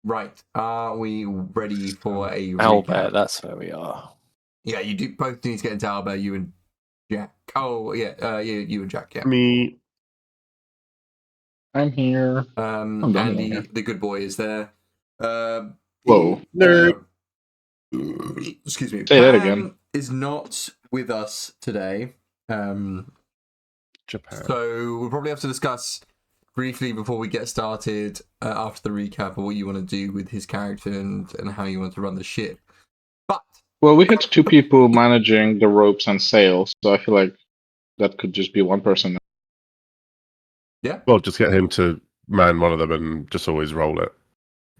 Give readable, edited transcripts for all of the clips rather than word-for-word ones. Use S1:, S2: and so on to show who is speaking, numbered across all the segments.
S1: Right. Are we ready for a
S2: Albert,
S1: recap?
S2: that's where we are.
S1: Yeah, you do both need to get into Albert, you and Jack. Oh, yeah, you and Jack, yeah.
S3: Me.
S4: I'm here. I'm done
S1: Andy,
S4: here.
S1: the good boy, is there.
S4: Whoa.
S3: Nerd.
S1: Excuse me.
S4: Say that
S1: Pan
S4: again.
S1: is not with us today.
S3: Japan.
S1: So we'll probably have to discuss briefly before we get started after the recap of what you want to do with his character and how you want to run the ship. But
S4: Well, we had two people managing the ropes and sails, so I feel like that could just be one person.
S1: yeah,
S3: Well, just get him to man one of them and just always roll it.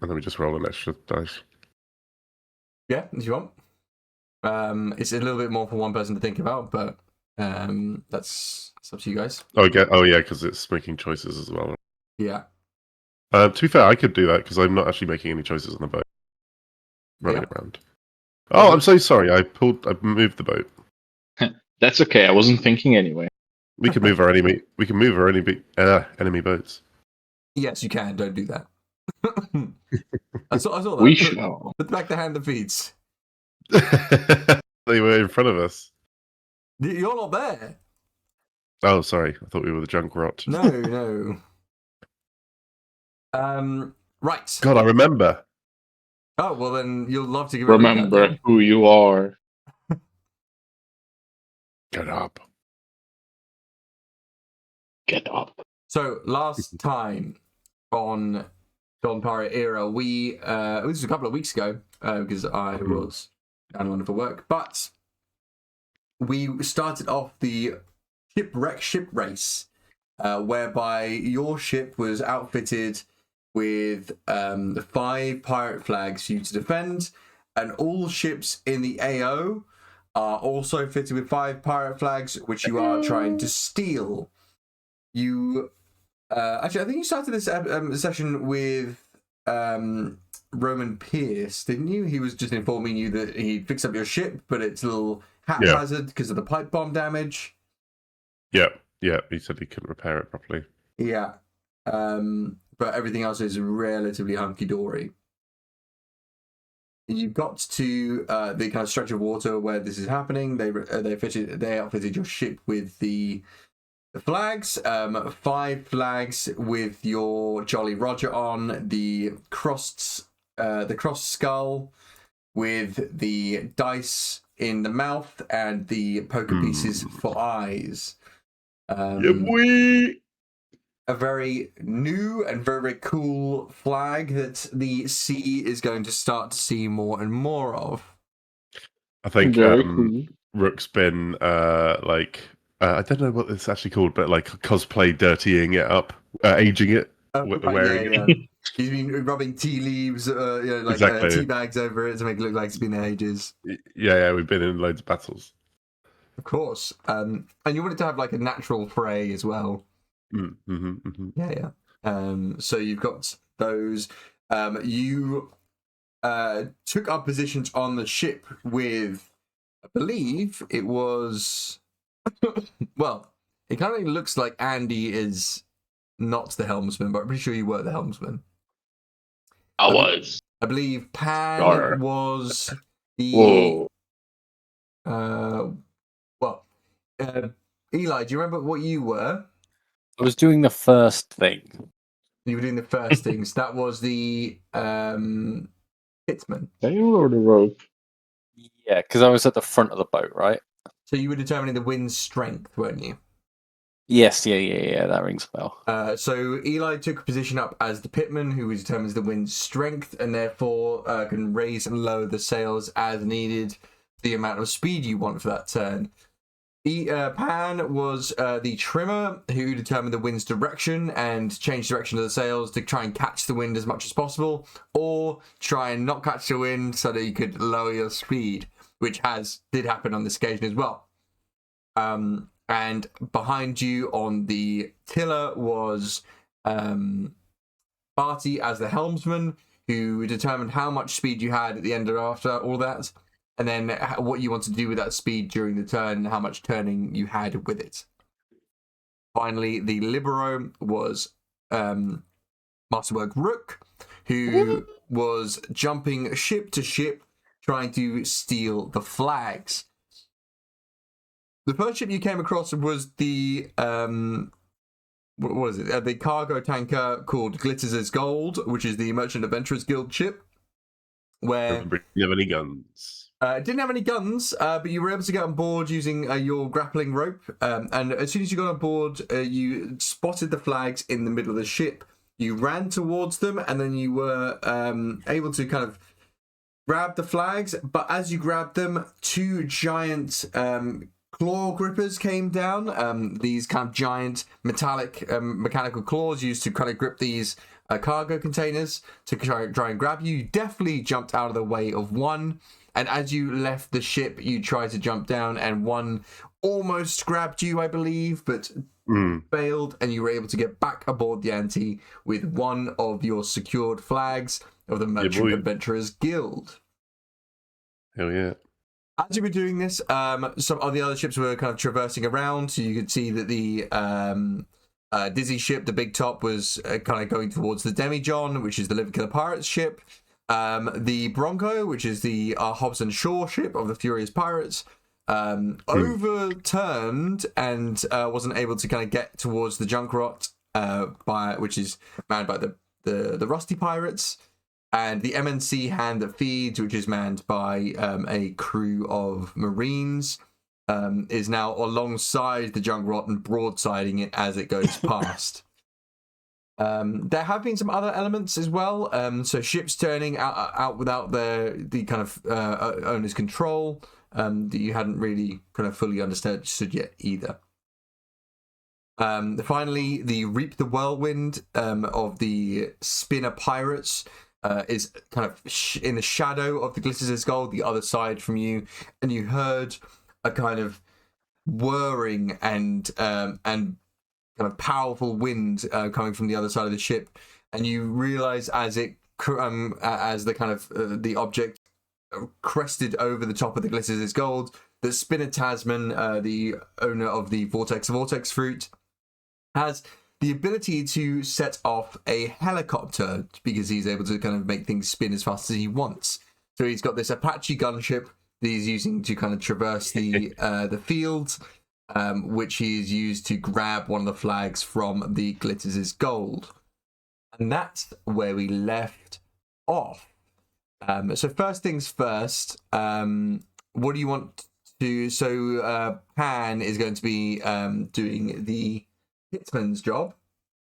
S3: And then we just roll an extra dice.
S1: yeah, if you want. It's a little bit more for one person to think about, but that's up to you guys.
S3: Oh, yeah, because it's making choices as well.
S1: Yeah.
S3: To be fair, I could do that because I'm not actually making any choices on the boat. Running it around. Oh, I'm so sorry. I moved the boat.
S4: That's okay. I wasn't thinking anyway.
S3: We can move our enemy. We can move our enemy boats.
S1: Yes, you can. Don't do that. I saw that.
S4: We shall.
S1: Put back the hand that feeds.
S3: They were in front of us.
S1: You're not there.
S3: Oh, sorry. I thought we were the junk rot.
S1: No. Right.
S3: God, I remember.
S1: Oh, well then you'll love to give
S4: Remember who you are.
S3: Get up.
S4: Get up.
S1: So last time on Don Pirate Era, we this was a couple of weeks ago because I was down in London for work, but we started off the shipwreck ship race, whereby your ship was outfitted with 5 pirate flags for you to defend, and all ships in the AO are also fitted with 5 pirate flags, which you are trying to steal. You actually, I think you started this session with Roman Pierce, didn't you? He was just informing you that he fixed up your ship, but it's a little haphazard because of the pipe bomb damage.
S3: Yeah. He said he couldn't repair it properly.
S1: Yeah. But everything else is relatively hunky-dory. You got to the kind of stretch of water where this is happening. They outfitted your ship with the flags, 5 flags with your Jolly Roger on, the crossed skull with the dice in the mouth and the poker pieces for eyes. A very new and very, very cool flag that the sea is going to start to see more and more of.
S3: I think
S4: cool.
S3: Rook's been I don't know what it's actually called, but like cosplay dirtying it up, aging it, wearing it.
S1: He's been rubbing tea leaves,
S3: Exactly.
S1: tea bags over it to make it look like it's been there ages.
S3: Yeah, we've been in loads of battles.
S1: Of course. And you want it to have like a natural fray as well. Yeah. So you've got those. You took up positions on the ship with, I believe it was... well, it kind of looks like Andy is not the helmsman, but I'm pretty sure you were the helmsman.
S4: I was.
S1: I believe Pan was the...
S4: Whoa.
S1: Eli, do you remember what you were?
S2: I was doing the first thing.
S1: You were doing the first things. That was the hitman.
S4: Sail or the rope?
S2: Yeah, because I was at the front of the boat, right?
S1: So you were determining the wind's strength, weren't you?
S2: Yes, yeah, that rings a bell.
S1: So Eli took a position up as the pitman, who determines the wind's strength, and therefore can raise and lower the sails as needed, the amount of speed you want for that turn. Pan was the trimmer, who determined the wind's direction and changed direction of the sails to try and catch the wind as much as possible, or try and not catch the wind so that you could lower your speed, which did happen on this occasion as well. And behind you on the tiller was Barty as the helmsman, who determined how much speed you had at the end of after all that, and then what you want to do with that speed during the turn, and how much turning you had with it. Finally, the libero was Masterwork Rook, who was jumping ship to ship, trying to steal the flags. The first ship you came across was the what was it? The cargo tanker called Glitters as Gold, which is the Merchant Adventurers Guild ship. Where
S3: Do you have any guns?
S1: it didn't have any guns, but you were able to get on board using your grappling rope. And as soon as you got on board, you spotted the flags in the middle of the ship. You ran towards them, and then you were able to kind of grab the flags. But as you grabbed them, two giant claw grippers came down. These kind of giant metallic mechanical claws used to kind of grip these cargo containers to try and grab you. You definitely jumped out of the way of one, and as you left the ship you tried to jump down, and one almost grabbed you, I believe, but failed, and you were able to get back aboard the Ante with one of your secured flags of the Merchant Adventurers Guild.
S3: Hell yeah.
S1: As you were doing this, some of the other ships were kind of traversing around, so you could see that the Dizzy ship, the Big Top, was kind of going towards the Demijohn, which is the Liverkiller Pirates ship. The Bronco, which is the Hobson Shaw ship of the Furious Pirates, overturned and wasn't able to kind of get towards the Junkrot, which is manned by the Rusty Pirates. And the MNC Hand That Feeds, which is manned by a crew of Marines, is now alongside the Junkrot and broadsiding it as it goes past. There have been some other elements as well. So ships turning out without the kind of owner's control that you hadn't really kind of fully understood yet either. Finally, the Reap the Whirlwind of the Spinner Pirates is kind of in the shadow of the Glitters as Gold, the other side from you, and you heard a kind of whirring and kind of powerful wind coming from the other side of the ship, and you realize as the kind of the object crested over the top of the Glitters as Gold, that Spinner Tasman, the owner of the Vortex fruit, has the ability to set off a helicopter because he's able to kind of make things spin as fast as he wants. So he's got this Apache gunship that he's using to kind of traverse the field, which he's used to grab one of the flags from the Glitters as Gold. And that's where we left off. So first things first, what do you want to... So Pan is going to be doing the Hitman's job.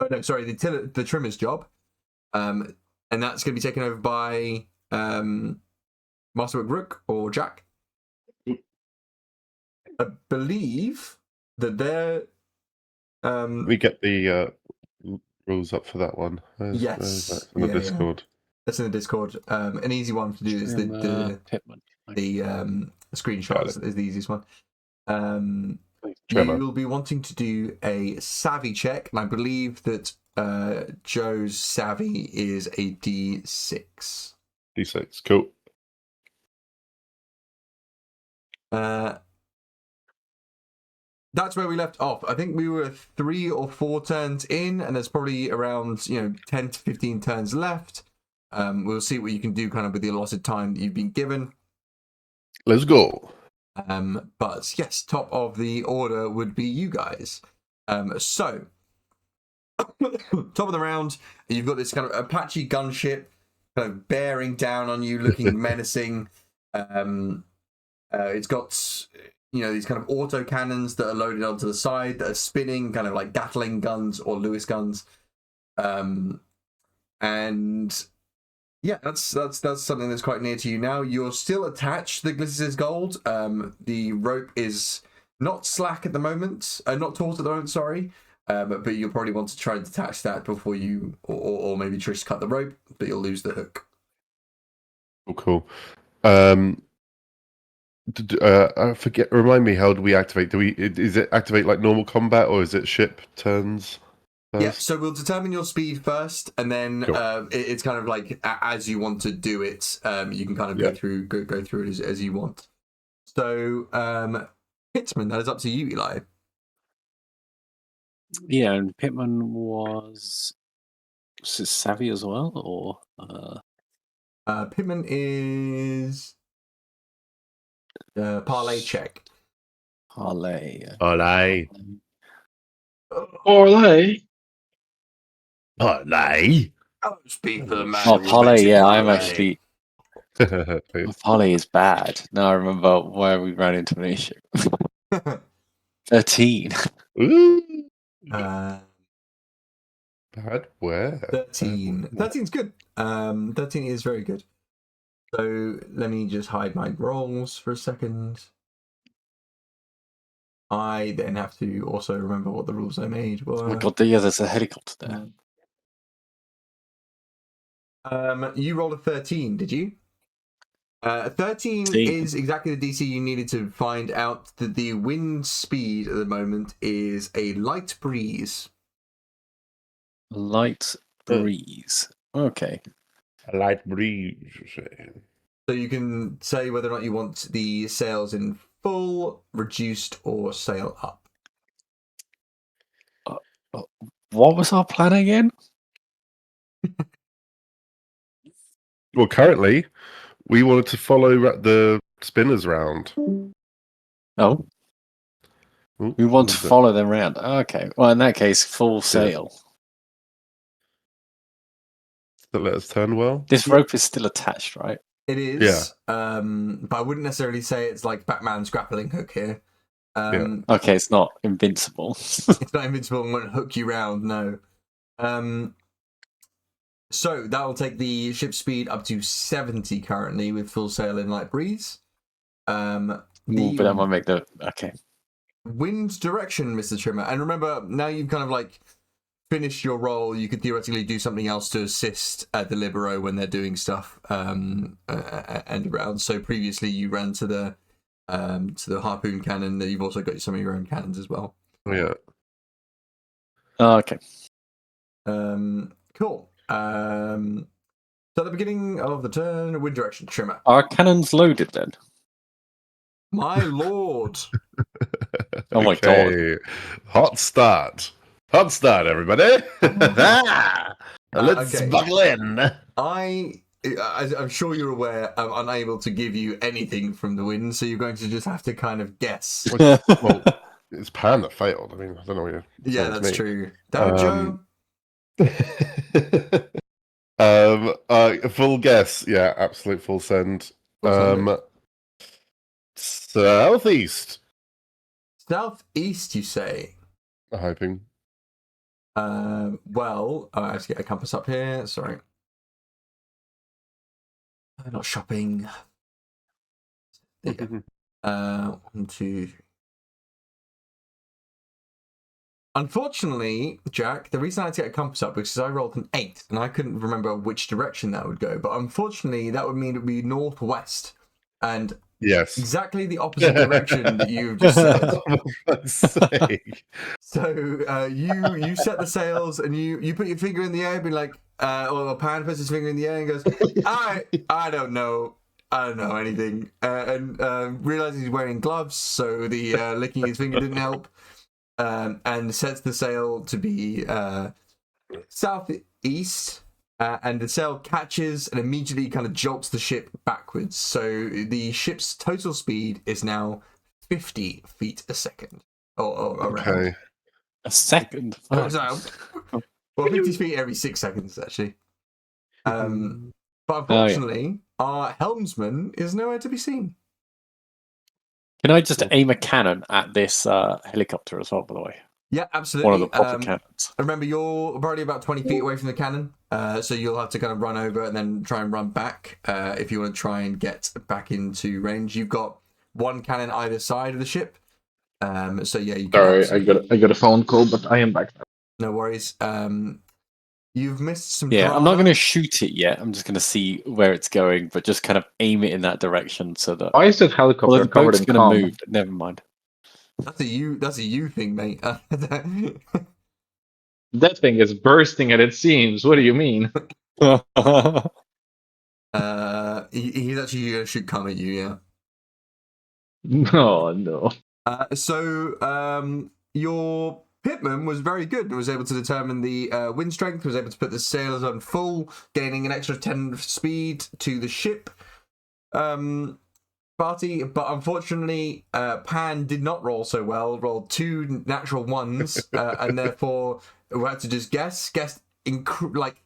S1: Oh no, sorry, the Trimmer's job. And that's going to be taken over by Masterwork Rook or Jack. I believe that they're...
S3: we get the rules up for that one.
S1: Yes.
S3: That's in the Discord.
S1: That's in the Discord. An easy one to do is the screenshots is the easiest one. You will be wanting to do a savvy check, and I believe that Joe's savvy is a D6.
S3: D6, cool.
S1: That's where we left off. I think we were 3 or 4 turns in, and there's probably around 10 to 15 turns left. We'll see what you can do kind of with the allotted time that you've been given.
S3: Let's go.
S1: But yes, top of the order would be you guys. So top of the round, you've got this kind of Apache gunship kind of bearing down on you, looking menacing. It's got these kind of auto cannons that are loaded onto the side that are spinning, kind of like Gatling guns or Lewis guns. And yeah, that's something that's quite near to you now. You're still attached to the Glitters as Gold. The rope is not slack at the moment, not taut at the moment, sorry. But you'll probably want to try and detach that before you, or maybe just cut the rope, but you'll lose the hook.
S3: Oh, cool. I forget. Remind me, how do we activate? Is it activate like normal combat, or is it ship turns?
S1: Yeah, so we'll determine your speed first, and then cool. It's kind of like as you want to do it, you can kind of go through it as you want. So, Pitman, that is up to you, Eli.
S2: Yeah, and Pitman was it savvy as well, or
S1: Pitman is parlay check.
S2: Parlay.
S3: Olay.
S4: Parlay.
S3: Olay.
S1: Oh, speak for the man.
S2: Oh,
S1: who will
S2: parlay.
S1: bet you
S2: Yeah, I'm
S1: parlay.
S2: actually. My parlay is bad. Now I remember where we ran into an issue. 13.
S3: Ooh.
S1: uh,
S3: Bad where?
S1: 13. 13's good. 13 is very good. So let me just hide my rolls for a second. I then have to also remember what the rules I made were.
S2: Oh my god, yeah, there's a helicopter there.
S1: You rolled a 13, did you? 13
S2: See.
S1: is exactly the DC you needed to find out that the wind speed at the moment is a light breeze.
S2: Light breeze. Okay.
S3: A light breeze.
S1: So you can say whether or not you want the sails in full, reduced, or sail up.
S2: What was our plan again?
S3: Well, currently, we wanted to follow the spinners round.
S2: Oh,
S3: Ooh,
S2: we want to
S3: what was it?
S2: follow them around. Okay. Well, in that case, full sail.
S3: That let us turn well.
S2: This rope is still attached, right?
S1: It is, but I wouldn't necessarily say it's like Batman's grappling hook here.
S2: Okay, it's not invincible.
S1: It's not invincible and won't hook you round, no. So that will take the ship speed up to 70 currently with full sail in light breeze.
S2: But that might make the okay.
S1: Wind direction, Mr. Trimmer. And remember, now you've kind of like finished your role, you could theoretically do something else to assist at the Libero when they're doing stuff and around. So previously you ran to the harpoon cannon. You've also got some of your own cannons as well.
S3: Oh, yeah.
S2: Okay.
S1: Cool. So at the beginning of the turn, wind direction, Trimmer.
S2: Are cannons loaded then?
S1: My lord.
S2: Oh my god.
S3: Hot start. Hot start, everybody. Let's
S1: okay.
S3: buckle in.
S1: I'm sure you're aware, I'm unable to give you anything from the wind, so you're going to just have to kind of guess.
S3: Well, it's Pan that failed. I mean, I don't know what you're
S1: Yeah,
S3: saying to
S1: that's
S3: me.
S1: true. Damn it, Joe.
S3: Full guess. Yeah, absolute full send.
S1: Full
S3: Southeast.
S1: Southeast, you say?
S3: I'm hoping.
S1: Well, I have to get a compass up here. Sorry. I'm not shopping. There you go. 1, 2. Unfortunately, Jack, the reason I had to get a compass up was because I rolled an 8 and I couldn't remember which direction that would go. But unfortunately, that would mean it would be northwest. And
S3: Yes.
S1: exactly the opposite direction that you've just said.
S3: For fuck's sake.
S1: So you set the sails and you put your finger in the air, be like, or Pan puts his finger in the air and goes, I don't know. I don't know anything. And realizes he's wearing gloves, so the licking his finger didn't help. And sets the sail to be southeast. And the sail catches and immediately kind of jolts the ship backwards. So the ship's total speed is now 50 feet a second. Or around.
S3: Okay.
S2: A second.
S1: Well, 50 feet every 6 seconds, actually. But unfortunately, our helmsman is nowhere to be seen.
S2: Can I just aim a cannon at this helicopter as well, by the way?
S1: Yeah, absolutely.
S2: One of the proper cannons.
S1: Remember, you're probably about 20 feet away from the cannon, so you'll have to kind of run over and then try and run back if you want to try and get back into range. You've got one cannon either side of the ship. So yeah, you can
S4: Sorry, I got a phone call, but I am back now.
S1: No worries. You've missed some.
S2: Yeah,
S1: drama.
S2: I'm not going to shoot it yet. I'm just going to see where it's going, but just kind of aim it in that direction so that.
S4: Why is that helicopter
S2: Well, the
S4: covered
S2: boat's
S4: in
S2: going
S4: calm?
S2: to move. Never mind.
S1: That's a you thing, mate.
S4: That thing is bursting at its seams. What do you mean?
S1: He's actually going to shoot come at you, yeah.
S4: No.
S1: So your Pitman was very good and was able to determine the wind strength, was able to put the sailors on full, gaining an extra 10 speed to the ship party. But unfortunately, Pan did not roll so well, rolled 2 natural ones, and therefore we had to just guess like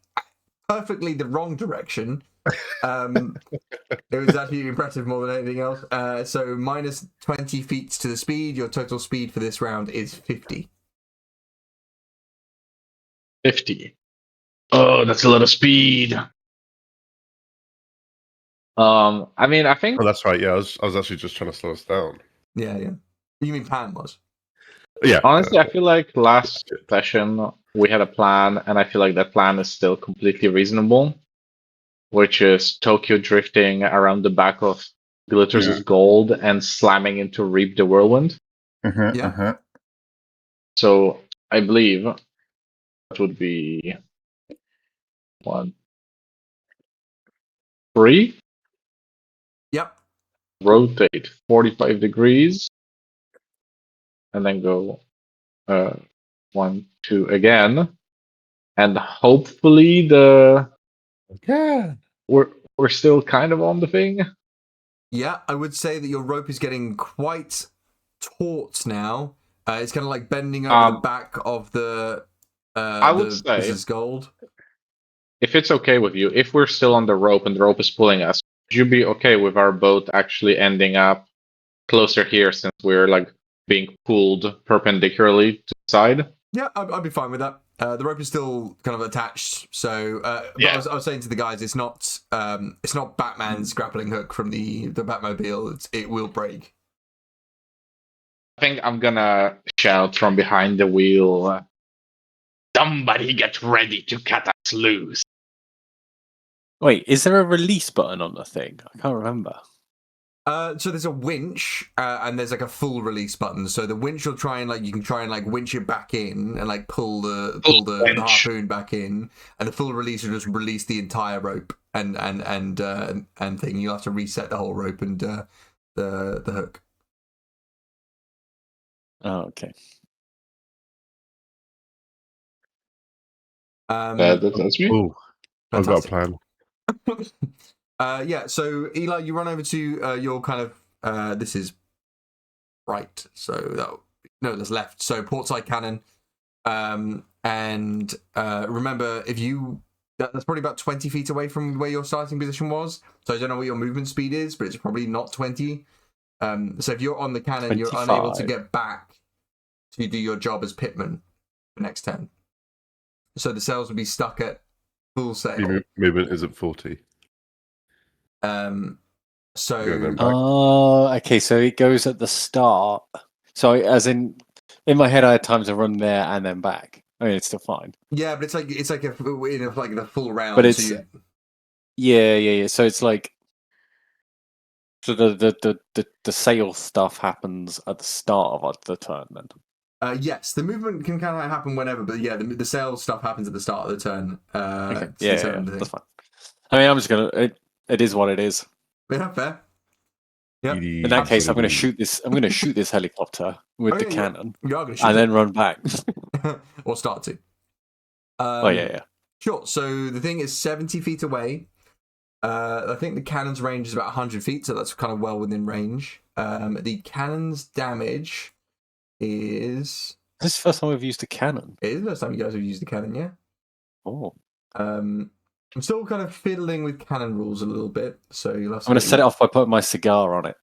S1: perfectly the wrong direction. It was actually impressive more than anything else. So minus 20 feet to the speed. Your total speed for this round is 50.
S4: 50. Oh, that's a lot of speed. I mean, I think
S3: Oh, that's right. Yeah, I was actually just trying to slow us down.
S1: Yeah. You mean Pan was?
S3: Yeah.
S4: honestly, I feel like last session we had a plan, and I feel like that plan is still completely reasonable, which is Tokyo drifting around the back of Glitters' gold and slamming into Reap the Whirlwind.
S1: Yeah.
S4: So I believe that would be 1, 3.
S1: Yep.
S4: Rotate 45 degrees, and then go 1, 2 again, and hopefully we're still kind of on the thing.
S1: Yeah, I would say that your rope is getting quite taut now. It's kind of like bending over the back of the
S4: I would say,
S1: this is gold.
S4: if it's okay with you, if we're still on the rope and the rope is pulling us, would you be okay with our boat actually ending up closer here, since we're like being pulled perpendicularly to the side?
S1: Yeah, I'd be fine with that. The rope is still kind of attached, so but
S4: Yeah.
S1: I was saying to the guys, it's not Batman's grappling hook from the Batmobile. It will break.
S4: I think I'm gonna shout from behind the wheel, "Somebody get ready to cut us loose."
S2: Wait, is there a release button on the thing? I can't remember.
S1: So there's a winch, and there's like a full release button. So the winch will try and like winch it back in and like pull the harpoon back in, and the full release will just release the entire rope and thing. You'll have to reset the whole rope and the hook.
S2: Oh, okay.
S4: That's me.
S3: Oh, I've got a plan.
S1: Yeah, so Eli, you run over to your kind of this is right, so that's left. So portside cannon, and remember, if you that's probably about 20 feet away from where your starting position was. So I don't know what your movement speed is, but it's probably not 20. So if you're on the cannon,
S2: 25.
S1: you're unable to get back to do your job as pitman for next turn. So the sails will be stuck at full sail.
S3: Your movement isn't 40.
S1: So
S3: Go then back.
S2: Oh, okay. So it goes at the start. So as in my head, I had time to run there and then back. I mean, it's still fine.
S1: yeah, but it's like the full round.
S2: But it's
S1: so
S2: yeah. So it's like so the sail stuff happens at the start of the turn then.
S1: Yes, the movement can kind of happen whenever, but yeah, the sales stuff happens at the start of the turn.
S2: Okay.
S1: It's the same thing.
S2: That's fine. I mean, I'm just gonna. It is what it is.
S1: Yeah, fair. Yep.
S2: In that case, I'm going to shoot this. I'm going to shoot this helicopter with the cannon,
S1: You are going to shoot
S2: and then run back.
S1: or start to.
S2: Oh yeah.
S1: Sure. So the thing is 70 feet away. I think the cannon's range is about 100 feet, so that's kind of well within range. The cannon's damage is.
S2: This is the first time we've used a cannon.
S1: It is the first time you guys have used the cannon, yeah.
S2: Oh.
S1: I'm still kind of fiddling with cannon rules a little bit, so you'll have to.
S2: I'm going to set it off by putting my cigar on it.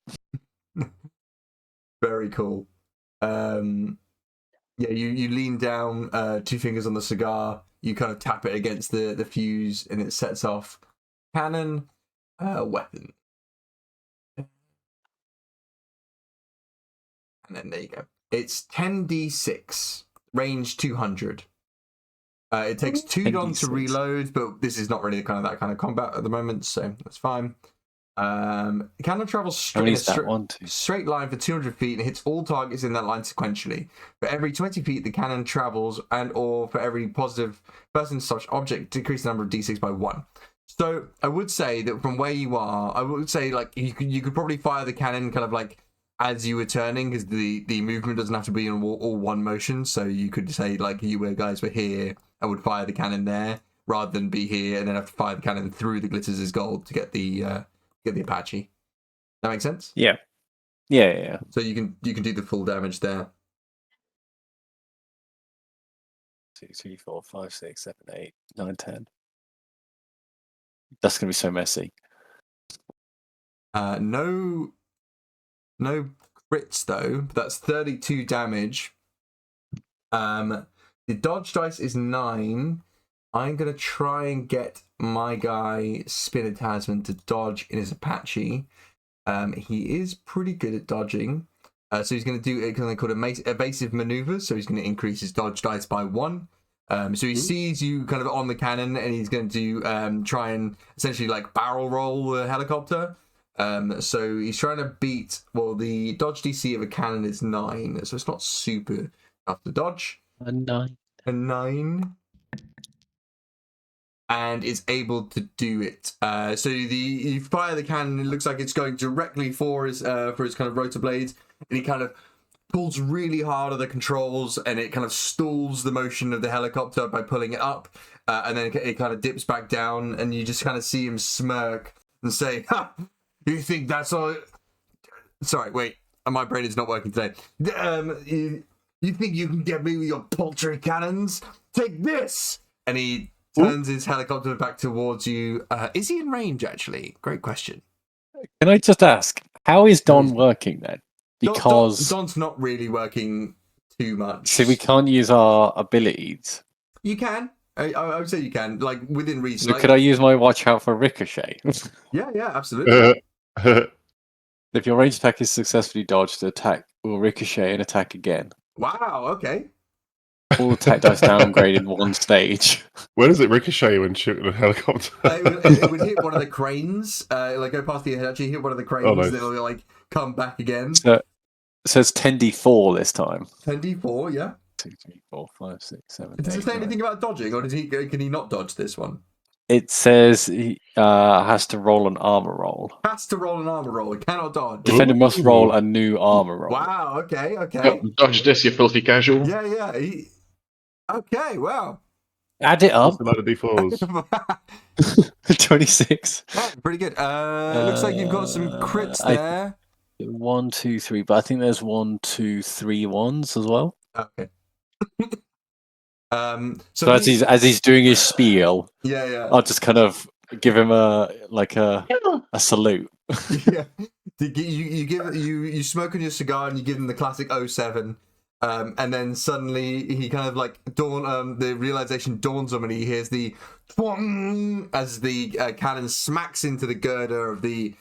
S1: Very cool. Yeah, you lean down, 2 fingers on the cigar. You kind of tap it against the fuse, and it sets off cannon weapon. And then there you go. It's 10d6, range 200. It takes 2 long to reload, but this is not really that kind of combat at the moment, so that's fine. Cannon travels straight line for 200 feet and hits all targets in that line sequentially. For every 20 feet the cannon travels, and or for every positive person/object, decrease the number of d6 by 1. So I would say that from where you are, I would say like you could probably fire the cannon kind of like as you were turning, because the movement doesn't have to be in all one motion. So you could say like guys were here, I would fire the cannon there, rather than be here and then have to fire the cannon through the glitters as gold to get the Apache. That makes sense?
S2: Yeah. Yeah.
S1: So you can do the full damage there.
S2: 2, 3, 4, 5, 6, 7, 8, 9, 10. That's gonna be so messy.
S1: No crits though. That's 32 damage. The dodge dice is 9. I'm gonna try and get my guy Spinner Tasman to dodge in his Apache. He is pretty good at dodging. So he's going to do something called evasive maneuvers. So he's going to increase his dodge dice by 1. So he sees you kind of on the cannon, and he's going to try and essentially like barrel roll the helicopter. So he's trying to beat. Well, the dodge DC of a cannon is 9, so it's not super tough to dodge.
S2: A 9.
S1: A 9. And is able to do it. So you fire the cannon. It looks like it's going directly for his kind of rotor blades, and he kind of pulls really hard on the controls, and it kind of stalls the motion of the helicopter by pulling it up, and then it kind of dips back down, and you just kind of see him smirk and say, "Ha! You think that's all?" Sorry, wait. My brain is not working today. You think you can get me with your paltry cannons? Take this! And he turns his helicopter back towards you. Is he in range, actually? Great question.
S2: Can I just ask, how is Don working then? Because
S1: Don's not really working too much.
S2: so we can't use our abilities.
S1: You can. I would say you can, like within reason.
S2: So could I use my watch out for ricochet?
S1: Yeah, absolutely.
S2: If your range attack is successfully dodged, the attack will ricochet and attack again.
S1: Wow. Okay.
S2: All attack dice downgraded 1 stage.
S3: Where does it ricochet when shooting a helicopter?
S1: It would hit one of the cranes, like go past the Apache, hit one of the cranes,
S3: nice.
S1: and it'll like come back again.
S2: So it's 10d4 this time.
S1: 10d4, yeah.
S2: 2, 3, 4, 5, 6, 7.
S1: Does it
S2: 8,
S1: say
S2: 9.
S1: anything about dodging, or can he not dodge this one?
S2: It says he has to roll an armor roll.
S1: Has to roll an armor roll. It cannot dodge.
S2: Defender must roll a new armor roll.
S1: Wow. Okay.
S4: Yep, dodge this, you filthy casual.
S1: Yeah. Okay. Wow.
S2: Add it up.
S3: What's the amount of D4s?
S2: 26.
S1: Oh, pretty good. Looks like you've got some crits there.
S2: 1, 2, 3, but I think there's 1, 2, 3 ones as well.
S1: Okay.
S2: So as he's doing his spiel,
S1: yeah.
S2: I'll just kind of give him a salute.
S1: Yeah. You smoke on your cigar and you give him the classic 07. And then suddenly he kind of like the realization dawns on him, and he hears the twang as the cannon smacks into the girder of the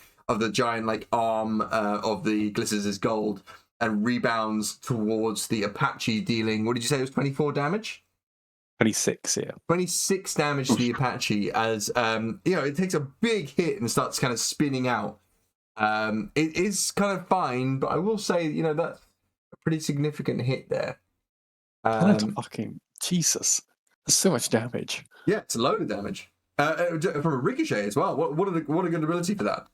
S1: giant like arm of the glitters as gold, and rebounds towards the Apache, dealing, what did you say it was, 24 damage?
S2: 26, yeah.
S1: 26 damage to the Apache as it takes a big hit and starts kind of spinning out. It is kind of fine, but I will say, that's a pretty significant hit there.
S2: Fucking Jesus. There's so much damage.
S1: Yeah, it's a load of damage. From a ricochet as well. What a good ability for that.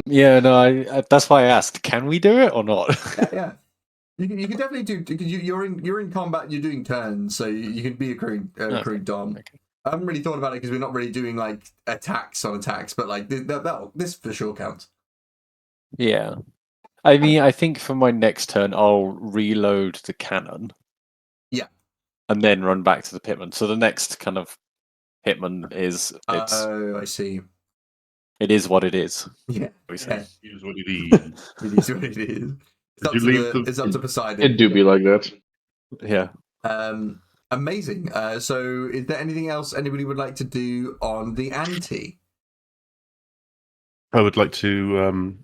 S2: Yeah, no, that's why I asked, can we do it or not?
S1: Yeah. You can definitely do, because you're in combat. You're doing turns, so you can be a crew dom.
S2: Okay.
S1: I haven't really thought about it because we're not really doing like attacks on attacks, but like this for sure counts.
S2: Yeah, I mean, I think for my next turn, I'll reload the cannon.
S1: Yeah,
S2: and then run back to the pitman. So the next kind of hitman is
S1: I see.
S2: It is what it is.
S1: Yeah,
S3: It is what it is.
S1: It is what it is. It's up to Poseidon.
S4: It do be like that.
S2: Yeah.
S1: Amazing. So is there anything else anybody would like to do on the ante?
S3: I would like to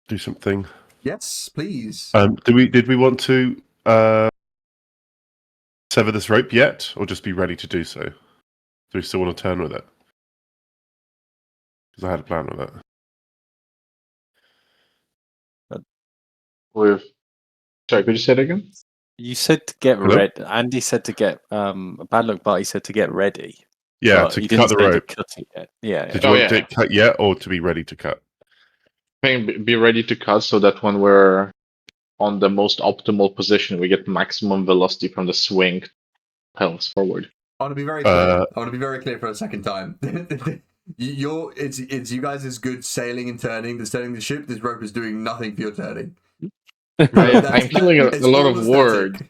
S3: do something.
S1: Yes, please.
S3: Did we want to sever this rope yet, or just be ready to do so? Do we still want to turn with it? Because I had a plan with it.
S4: Sorry, could you say it again?
S2: You said to get ready. Andy said to get bad luck, but he said to get ready.
S3: Yeah,
S2: but
S3: to
S2: he
S3: cut the rope.
S2: Cut it yet. Yeah.
S3: Did you want it cut yet, or to be ready to cut?
S4: think be ready to cut so that when we're on the most optimal position, we get maximum velocity from the swing pedals forward.
S1: I want to be very clear. I want to be very clear for a second time. It's you guys is good sailing and turning. That's turning the ship. This rope is doing nothing for your turning.
S4: I'm feeling a
S1: It's
S4: lot
S1: all
S4: of word.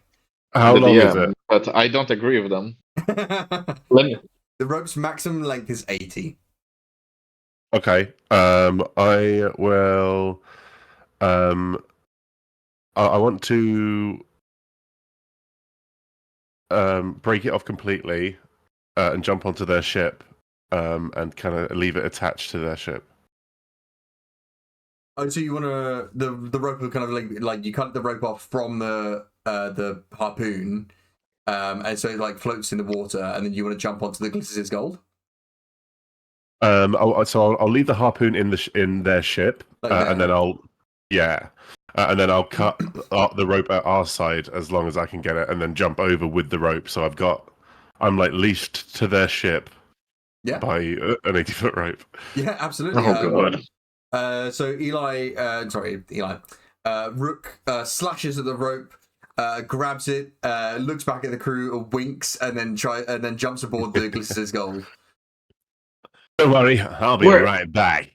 S3: How
S4: the
S3: long is
S4: DM,
S3: it?
S4: But I don't agree with them.
S1: aesthetic.
S4: Let me,
S1: The rope's maximum length is 80.
S3: Okay. I will. I want to break it off completely and jump onto their ship and kind of leave it attached to their ship.
S1: Oh, so you want to the rope will kind of like you cut the rope off from the harpoon, and so it like floats in the water, and then you want to jump onto the glitters gold.
S3: I'll leave the harpoon in their ship,
S1: Like
S3: and then I'll cut the rope at our side as long as I can get it, and then jump over with the rope. So I'm like leashed to their ship,
S1: Yeah,
S3: by an 80-foot rope.
S1: Yeah, absolutely.
S4: oh god.
S1: So Eli. Rook slashes at the rope, grabs it, looks back at the crew, winks, and then jumps aboard the glitters gold.
S3: Don't worry, I'll be right back.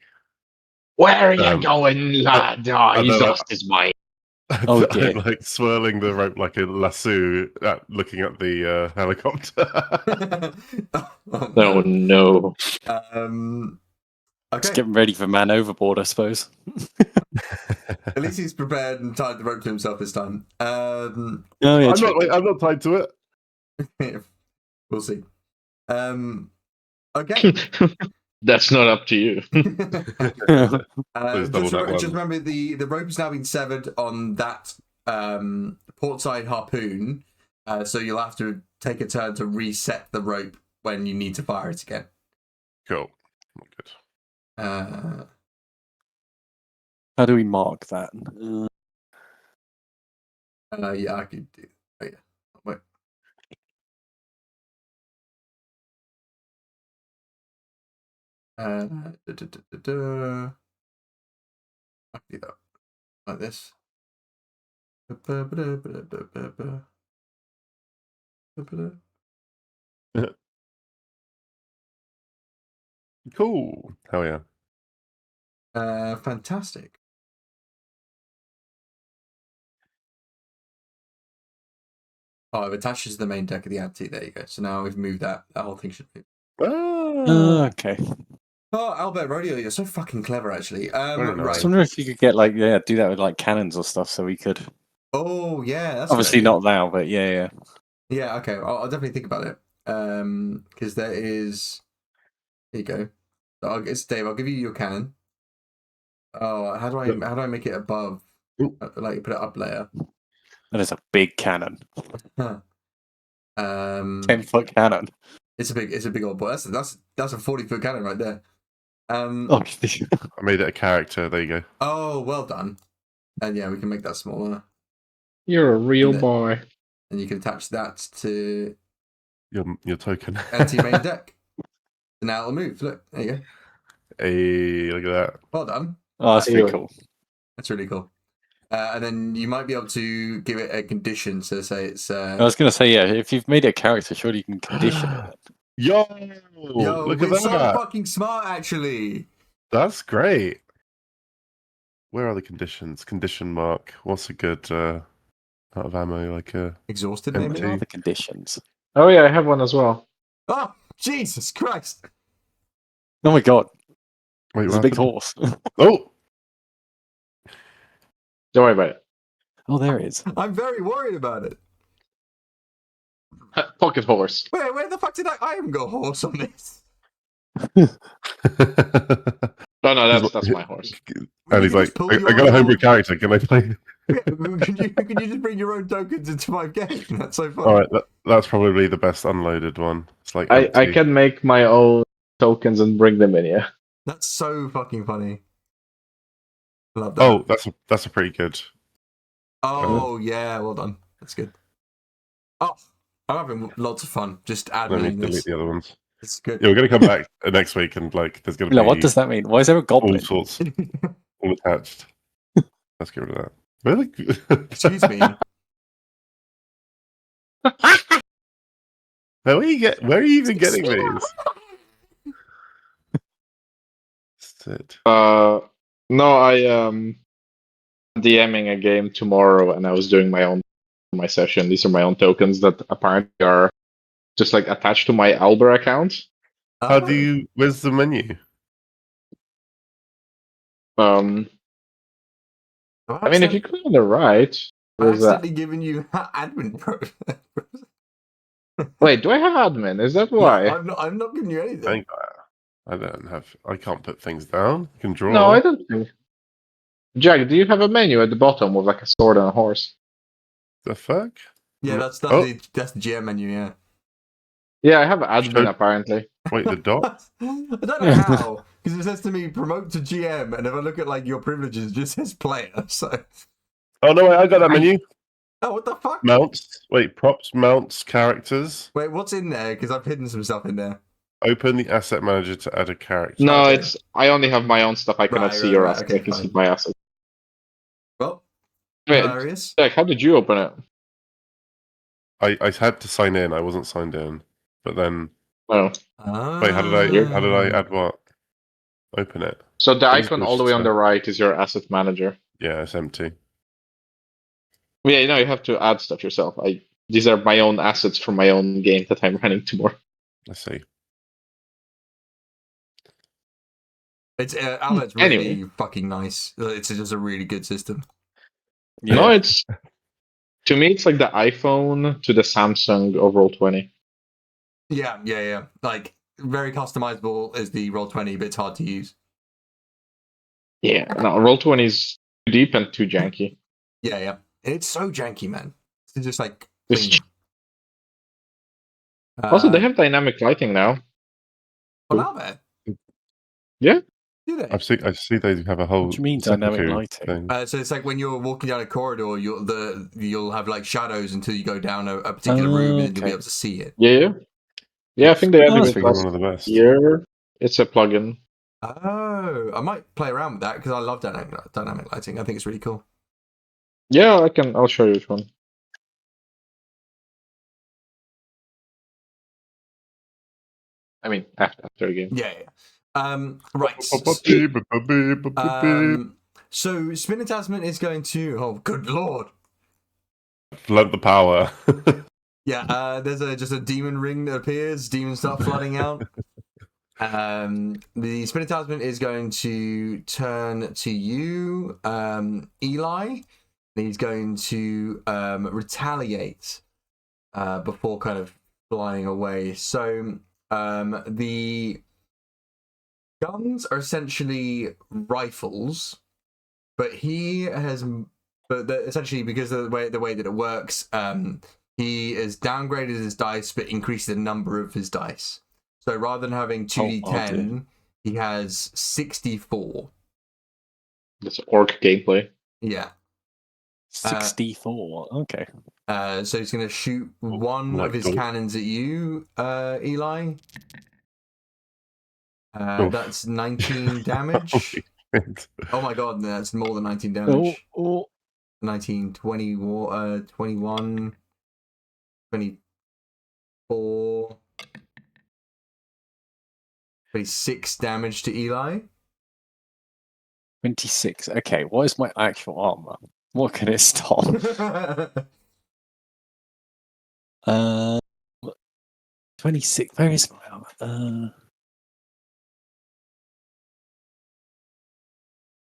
S4: Where are you going, lad? He's lost his mind.
S2: Oh, dear.
S3: I'm like swirling the rope like a lasso, looking at the helicopter.
S4: Oh no.
S2: Just
S1: Okay.
S2: getting ready for man overboard, I suppose.
S1: At least he's prepared and tied the rope to himself this time.
S2: Oh, yeah,
S3: I'm not tied to it.
S1: We'll see. Okay.
S4: That's not up to you.
S1: Just remember the rope has now been severed on that portside harpoon, so you'll have to take a turn to reset the rope when you need to fire it again.
S3: Cool. Good.
S2: How do we mark that?
S1: Yeah, I could do. Oh, yeah. Wait. I can do that like this.
S3: Cool. Hell yeah.
S1: Fantastic. Oh, it attaches to the main deck of the anti. There you go. So now we've moved that. That whole thing should move.
S2: Okay.
S1: Oh, Albert Rodeo, you're so fucking clever, actually.
S3: Very nice.
S2: I
S1: Right.
S2: was wondering if you could get do that with like cannons or stuff, so we could.
S1: Oh, yeah. That's
S2: Obviously
S1: a good idea.
S2: not now, but yeah.
S1: Yeah. Okay. I'll definitely think about it. Because there is. Here you go. So it's Dave. I'll give you your cannon. Oh, how do I make it above? Like put it up layer.
S2: That is a big cannon.
S1: Huh.
S2: 10-foot cannon.
S1: It's a big old boy. That's a 40-foot cannon right there.
S2: Oh,
S3: I made it a character. There you go.
S1: Oh, well done. And yeah, we can make that smaller.
S4: You're a real boy.
S1: And you can attach that to
S3: Your token.
S1: anti-main deck. And now it'll move. Look, there you go.
S3: Hey, look at that.
S1: Well done.
S2: oh, that's pretty cool.
S1: That's really cool. And then you might be able to give it a condition. So say it's.
S2: I was going to say, yeah, if you've made it a character, surely you can condition it.
S3: Yo,
S1: Yo,
S3: look at
S1: we're so
S3: that.
S1: fucking smart, actually.
S3: That's great. Where are the conditions? Condition mark. What's a good out of ammo? Like a
S1: Exhausted,
S3: empty.
S1: maybe?
S2: What are the conditions?
S4: Oh yeah, I have one as well.
S1: Oh, Jesus Christ.
S2: Oh my god,
S3: Wait,
S2: there's a
S3: what
S2: big
S3: happened?
S2: horse.
S3: Oh,
S4: Don't worry about it.
S2: Oh, there it is.
S1: I'm very worried about it.
S4: Pocket horse.
S1: Where the fuck did I haven't got a horse on this?
S4: Oh no, that's my horse.
S3: and he's
S1: You
S3: like,
S1: just pull
S3: I
S1: your
S3: got a homebrew
S1: own-
S3: character. Can I play?
S1: Can you just bring your own tokens into my game? That's so fun.
S3: All right, that's probably the best unloaded one. It's like
S4: I
S3: empty.
S4: can make my own tokens and bring them in, yeah.
S1: That's so fucking funny. Love that.
S3: Oh, that's a pretty good.
S1: Oh, yeah, well done. That's good. Oh, I'm having lots of fun just
S3: Let me
S1: admin
S3: delete
S1: this.
S3: the other ones.
S1: It's good.
S3: Yeah, we're gonna come back next week and like there's gonna be
S2: No, what does that mean? Why is there a
S3: all
S2: goblin?
S3: sorts. All attached. Let's get rid of that. Really?
S1: Excuse me.
S3: Where are you even getting these? Sit.
S4: No, I DMing a game tomorrow, and I was doing my session. These are my own tokens that apparently are just like attached to my Alber account.
S3: How do you? Where's the menu?
S4: I mean, if you click on the right,
S1: I'm
S4: there's a...
S1: accidentally giving you admin pro.
S4: Wait, do I have admin? Is that why?
S1: Yeah, I'm not giving you anything.
S3: I don't have. I can't put things down. I can draw.
S4: No, I don't think. Jack, do you have a menu at the bottom with like a sword and a horse?
S3: The fuck?
S1: Yeah, that's
S3: Oh.
S1: the GM menu. Yeah.
S4: Yeah, I have admin
S3: Sure.
S4: apparently.
S3: Wait, the dot?
S1: I don't know how, because it says to me promote to GM, and if I look at like your privileges, it just says player. So,
S3: Oh no, wait, I got that menu.
S1: oh, what the fuck?
S3: Mounts. Wait, props, mounts, characters.
S1: Wait, what's in there? Because I've hidden some stuff in there.
S3: Open the asset manager to add a character.
S4: No,
S1: Okay.
S4: it's I only have my own stuff. I cannot
S1: Right,
S4: see
S1: right,
S4: your
S1: right,
S4: assets.
S1: okay,
S4: I can
S1: fine.
S4: see my assets.
S1: Well,
S4: Wait,
S1: hilarious.
S4: Jack, how did you open it?
S3: I had to sign in. I wasn't signed in, but then
S4: Oh,
S3: wait, how did I add what? Open it.
S4: so the
S3: What is
S4: icon
S3: this
S4: all the way on
S3: stuff?
S4: the right is your asset manager.
S3: Yeah, it's empty.
S4: Yeah, you know you have to add stuff yourself. These are my own assets from my own game that I'm running tomorrow.
S3: Let's see.
S1: It's Outlet's really
S4: Anyway.
S1: fucking nice. It's just a really good system.
S2: Yeah.
S4: No, it's to me it's like the iPhone to the Samsung of Roll20.
S1: Yeah. Like very customizable is the Roll20, but it's hard to use.
S4: Yeah, no, Roll20 is too deep and too janky.
S1: Yeah. And it's so janky, man. It's just like
S4: It's
S1: clean.
S4: Also, they have dynamic lighting now.
S1: Well, out there.
S4: Yeah.
S1: Do they?
S3: I see they have a whole.
S2: What do you mean dynamic
S3: secondary
S2: lighting?
S3: thing.
S1: So it's like when you're walking down a corridor, you'll have like shadows until you go down a particular room, and then you'll be
S2: Okay.
S1: able to see it.
S4: Yeah, I think they
S2: Oh,
S4: added
S2: that's
S4: it
S3: Probably
S4: last
S3: one of the best.
S4: year. It's a plugin.
S1: Oh, I might play around with that because I love dynamic lighting. I think it's really cool.
S4: Yeah, I'll show you which one. I mean, after the game.
S1: Yeah. Right. So Spinner Tasman is going to. Oh, good lord.
S3: Flood the power.
S1: Yeah. There's just a demon ring that appears. Demons start flooding out. The Spinner Tasman is going to turn to you, Eli. He's going to retaliate before kind of flying away. So the guns are essentially rifles, but essentially because of the way that it works, he has downgraded his dice but increased the number of his dice. So rather than having 2d10, he has 64.
S4: That's orc gameplay.
S1: Yeah.
S2: 64. Okay.
S1: So he's going to shoot one
S3: like
S1: of his
S3: Dolph.
S1: cannons at you, Eli.
S3: Dolph.
S1: That's 19 damage. Oh my god, no, that's more than 19 damage. 19, 20, 21, 24, 26 damage to Eli.
S2: 26. Okay, what is my actual armor? What can it stop? 26. Where is my armor?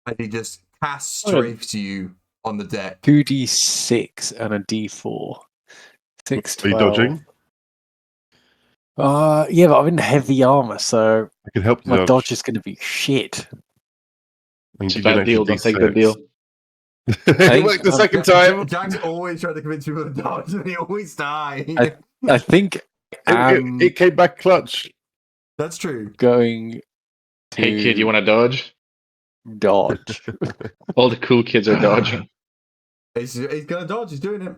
S1: And he just casts strafes you on the deck.
S2: 2d6 and a d4. 6,
S3: Are you
S2: 12.
S3: dodging?
S2: Yeah, but I'm in heavy armor, so
S3: I can help you
S2: my
S3: dodge.
S2: dodge is going to be shit.
S3: I can
S4: It's a
S3: give you an
S4: bad deal.
S3: extra
S4: Don't take the deal.
S3: D6. It worked the second time.
S1: Jack's always trying to convince people to dodge, and he always dies.
S2: I think
S3: It came back clutch.
S1: That's true.
S2: going to
S4: Hey kid, you want to dodge?
S2: dodge.
S4: All the cool kids are dodging.
S1: He's gonna dodge. He's doing it.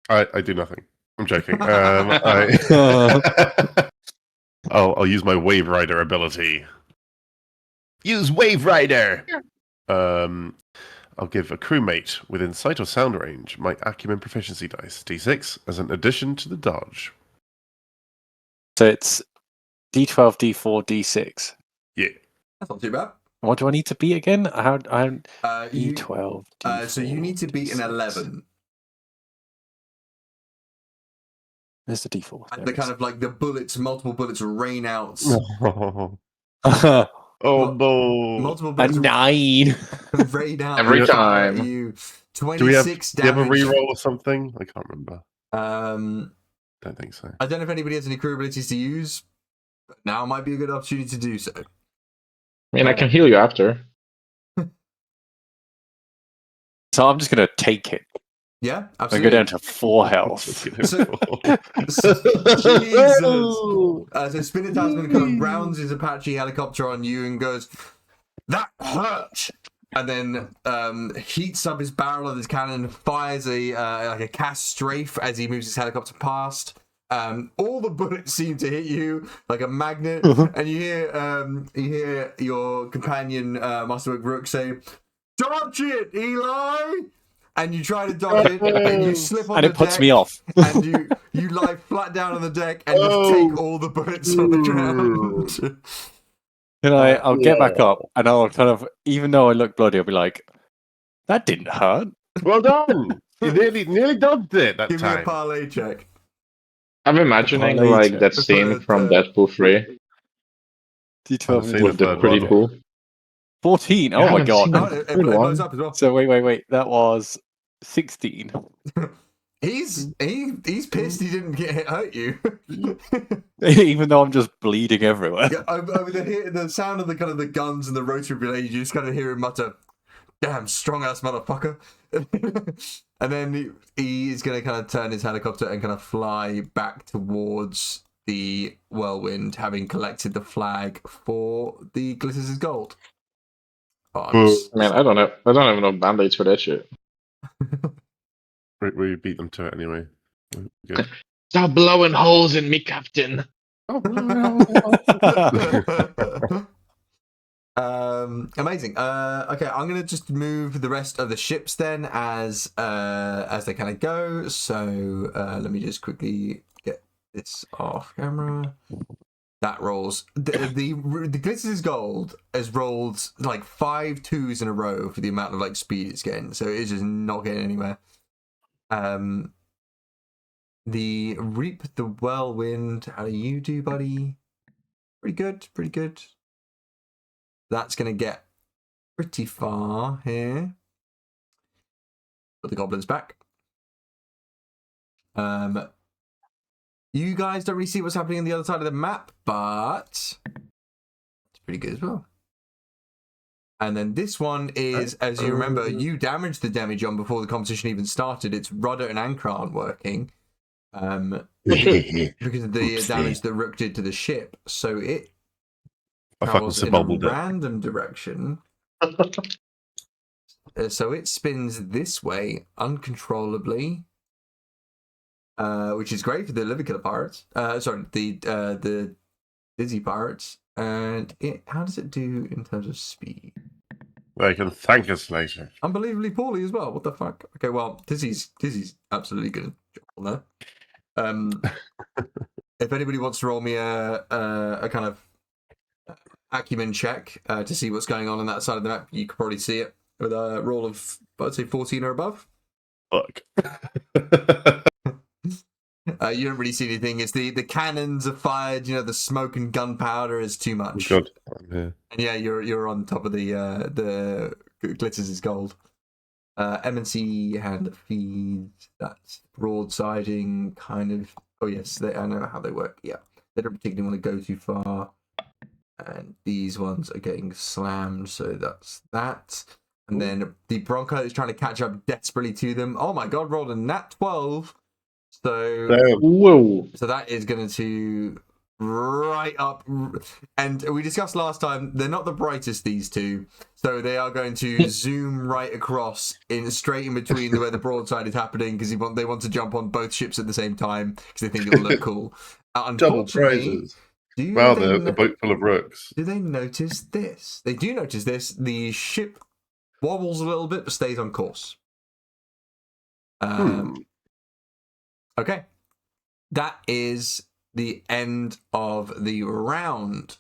S3: I do nothing. I'm joking. I'll use my Wave Rider ability. Use Wave Rider. I'll give a crewmate within sight or sound range my acumen proficiency dice, D6, as an addition to the dodge.
S2: So it's D12, D4, D6.
S3: Yeah.
S1: That's not too bad.
S2: What do I need to beat again?
S1: You,
S2: D12, D4,
S1: so you need to beat an
S2: D6.
S1: 11.
S2: There's the D4.
S1: And
S2: There
S1: the
S2: it
S1: kind
S2: is.
S1: of like the bullets, multiple bullets rain out.
S3: Oh
S1: Well,
S3: no!
S1: Multiple
S2: A
S1: bullets
S2: 9.
S1: rain out.
S4: Every
S1: and fire at
S4: time.
S1: you.
S3: Do we have
S1: 26
S3: a
S1: damage.
S3: reroll or something? I can't remember. Don't think so.
S1: I don't know if anybody has any crew abilities to use, but now might be a good opportunity to do so.
S4: I mean, I can heal you after.
S2: So I'm just going to take it.
S1: Yeah,
S2: I
S1: absolutely.
S2: go down to 4 health.
S1: Jesus. So Spinner Tasman kind of rounds his Apache helicopter on you and goes, "That hurt!" And then heats up his barrel of his cannon, fires a cast strafe as he moves his helicopter past. All the bullets seem to hit you like a magnet, and you hear your companion Masterwork Rook say, "Dodge it, Eli!" And you try to dodge it, and you slip on
S2: And
S1: the
S2: it puts
S1: deck,
S2: me off.
S1: and you lie flat down on the deck and just take all the bullets on the ground.
S2: And I'll get back up, and I'll kind of, even though I look bloody, I'll be like, "That didn't hurt."
S3: Well done! You nearly dodged it that
S1: Give me a
S3: time.
S1: parlay check.
S4: I'm imagining
S2: Parlay
S4: like
S2: check.
S4: that scene from Deadpool 3
S2: D12
S3: seen
S4: with
S3: the
S4: the
S3: third
S4: pretty
S3: one.
S4: pool.
S2: 14.
S4: You
S2: Oh my
S4: haven't
S2: god.
S4: seen
S1: Oh,
S4: the
S1: it
S4: third
S1: blows
S4: one?
S1: up as well.
S2: So wait. That was 16.
S1: He's pissed he didn't hurt you.
S2: Even though I'm just bleeding everywhere.
S1: Yeah, over the sound of the kind of the guns and the rotary blade, you just kind of hear him mutter, "Damn strong ass motherfucker." And then he is going to kind of turn his helicopter and kind of fly back towards the whirlwind, having collected the flag for the Glitters is Gold.
S4: Man, I don't have enough band-aids for that shit.
S3: We beat them to it anyway. Good.
S4: Stop blowing holes in me, Captain.
S1: Amazing. Okay, I'm gonna just move the rest of the ships then as they kind of go. So let me just quickly get this off camera. That rolls. The Glitters is Gold has rolled like 5 2s in a row for the amount of like speed it's getting. So it's just not getting anywhere. The Reap the Whirlwind. How do you do, buddy? Pretty good. That's gonna get pretty far here. Put the goblins back. You guys don't really see what's happening on the other side of the map, but it's pretty good as well. And then this one is, as you remember, you damaged the demijohn before the competition even started. Its rudder and anchor aren't working because of the damage that Rook did to the ship. So it travels in a random direction. So it spins this way uncontrollably. Which is great for the Liverkiller pirates. The Dizzy pirates. And how does it do in terms of speed?
S3: They can thank us later.
S1: Unbelievably poorly as well. What the fuck? Okay, well, Dizzy's absolutely good on there. If anybody wants to roll me a kind of acumen check to see what's going on that side of the map, you could probably see it with a roll of, I'd say, 14 or above.
S3: Fuck.
S1: You don't really see anything. It's the cannons are fired. You know, the smoke and gunpowder is too much.
S3: God, I'm here.
S1: And yeah, you're on top of the Glitters is Gold. M&C hand feed. That's broadsiding kind of. Oh yes, I know how they work. Yeah, they don't particularly want to go too far. And these ones are getting slammed, so that's that. And then the Bronco is trying to catch up desperately to them. Oh my god, rolled a nat 12. So
S4: whoa.
S1: So that is going to right up. And we discussed last time, they're not the brightest, these two. So they are going to zoom right across straight in between where the broadside is happening because they want to jump on both ships at the same time because they think it'll look cool.
S3: Double prizes. Wow, the boat full of rooks.
S1: Do they notice this? They do notice this. The ship wobbles a little bit but stays on course.
S3: Hmm.
S1: Okay, that is the end of the round.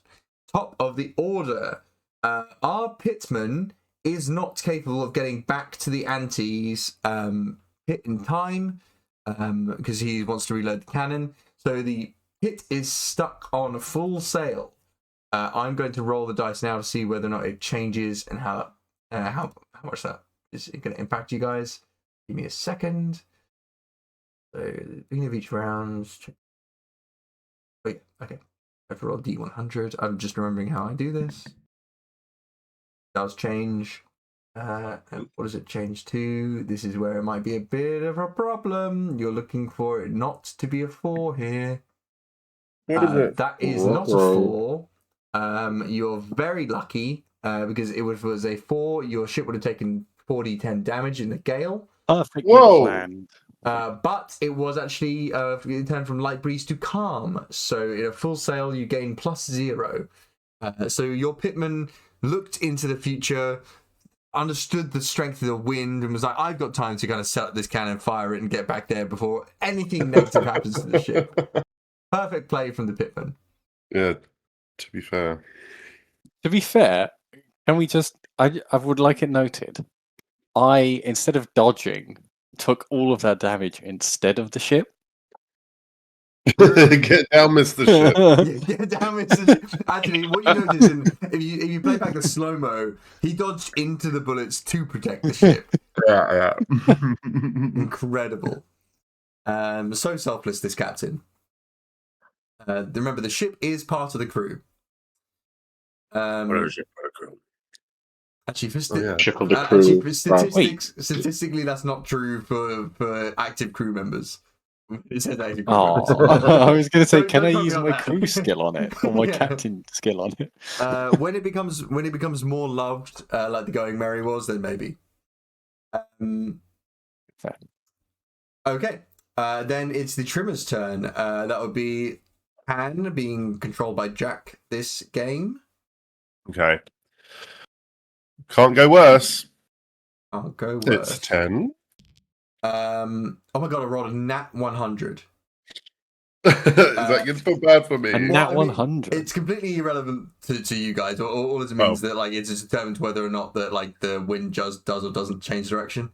S1: Top of the order. Our pitman is not capable of getting back to the anti's pit in time because he wants to reload the cannon. So the pit is stuck on full sail. I'm going to roll the dice now to see whether or not it changes and how much that is going to impact you guys. Give me a second. So, at the beginning of each round. Wait, okay. I have to roll D100. I'm just remembering how I do this. It does change. And what does it change to? This is where it might be a bit of a problem. You're looking for it not to be a 4 here.
S3: What is it?
S1: That is not a 4. You're very lucky because it was a 4. Your ship would have taken 4d10 damage in the gale.
S2: Perfectly
S3: Whoa!
S2: planned.
S1: But it was actually it turned from light breeze to calm. So in a full sail, you gain +0. So your pitman looked into the future, understood the strength of the wind, and was like, "I've got time to kind of set up this cannon, fire it, and get back there before anything negative happens to the ship." Perfect play from the pitman.
S3: Yeah, to be fair.
S2: To be fair, can we just? I would like it noted. Instead of dodging, took all of that damage instead of the ship.
S3: Get down, Mr. Ship.
S1: Yeah, damn it. Actually, what you notice if you play back the slow mo, he dodged into the bullets to protect the ship.
S3: Yeah.
S1: Incredible. So selfless, this captain. Remember, the ship is part of the crew. Actually,
S4: Ship of the crew.
S1: for statistically, that's not true for active crew members. It says active crew members.
S2: Oh, I was going to say, can I
S1: Don't
S2: use
S1: quote me
S2: my
S1: on that.
S2: crew skill on it or my
S1: Yeah.
S2: captain skill on it?
S1: When it becomes more loved, like the Going Merry was, then maybe.
S2: Fair.
S1: Okay. Then it's the Trimmer's turn. That would be Pan being controlled by Jack this game.
S3: Okay. Can't go worse.
S1: I'll go worse.
S3: It's 10.
S1: Oh my god, I rolled a nat 100.
S3: Is that good for bad for me?
S2: And
S1: Well,
S2: nat
S1: I mean,
S2: 100.
S1: It's completely irrelevant to you guys. All it means that like it's just determined whether or not that like the wind does or doesn't change direction.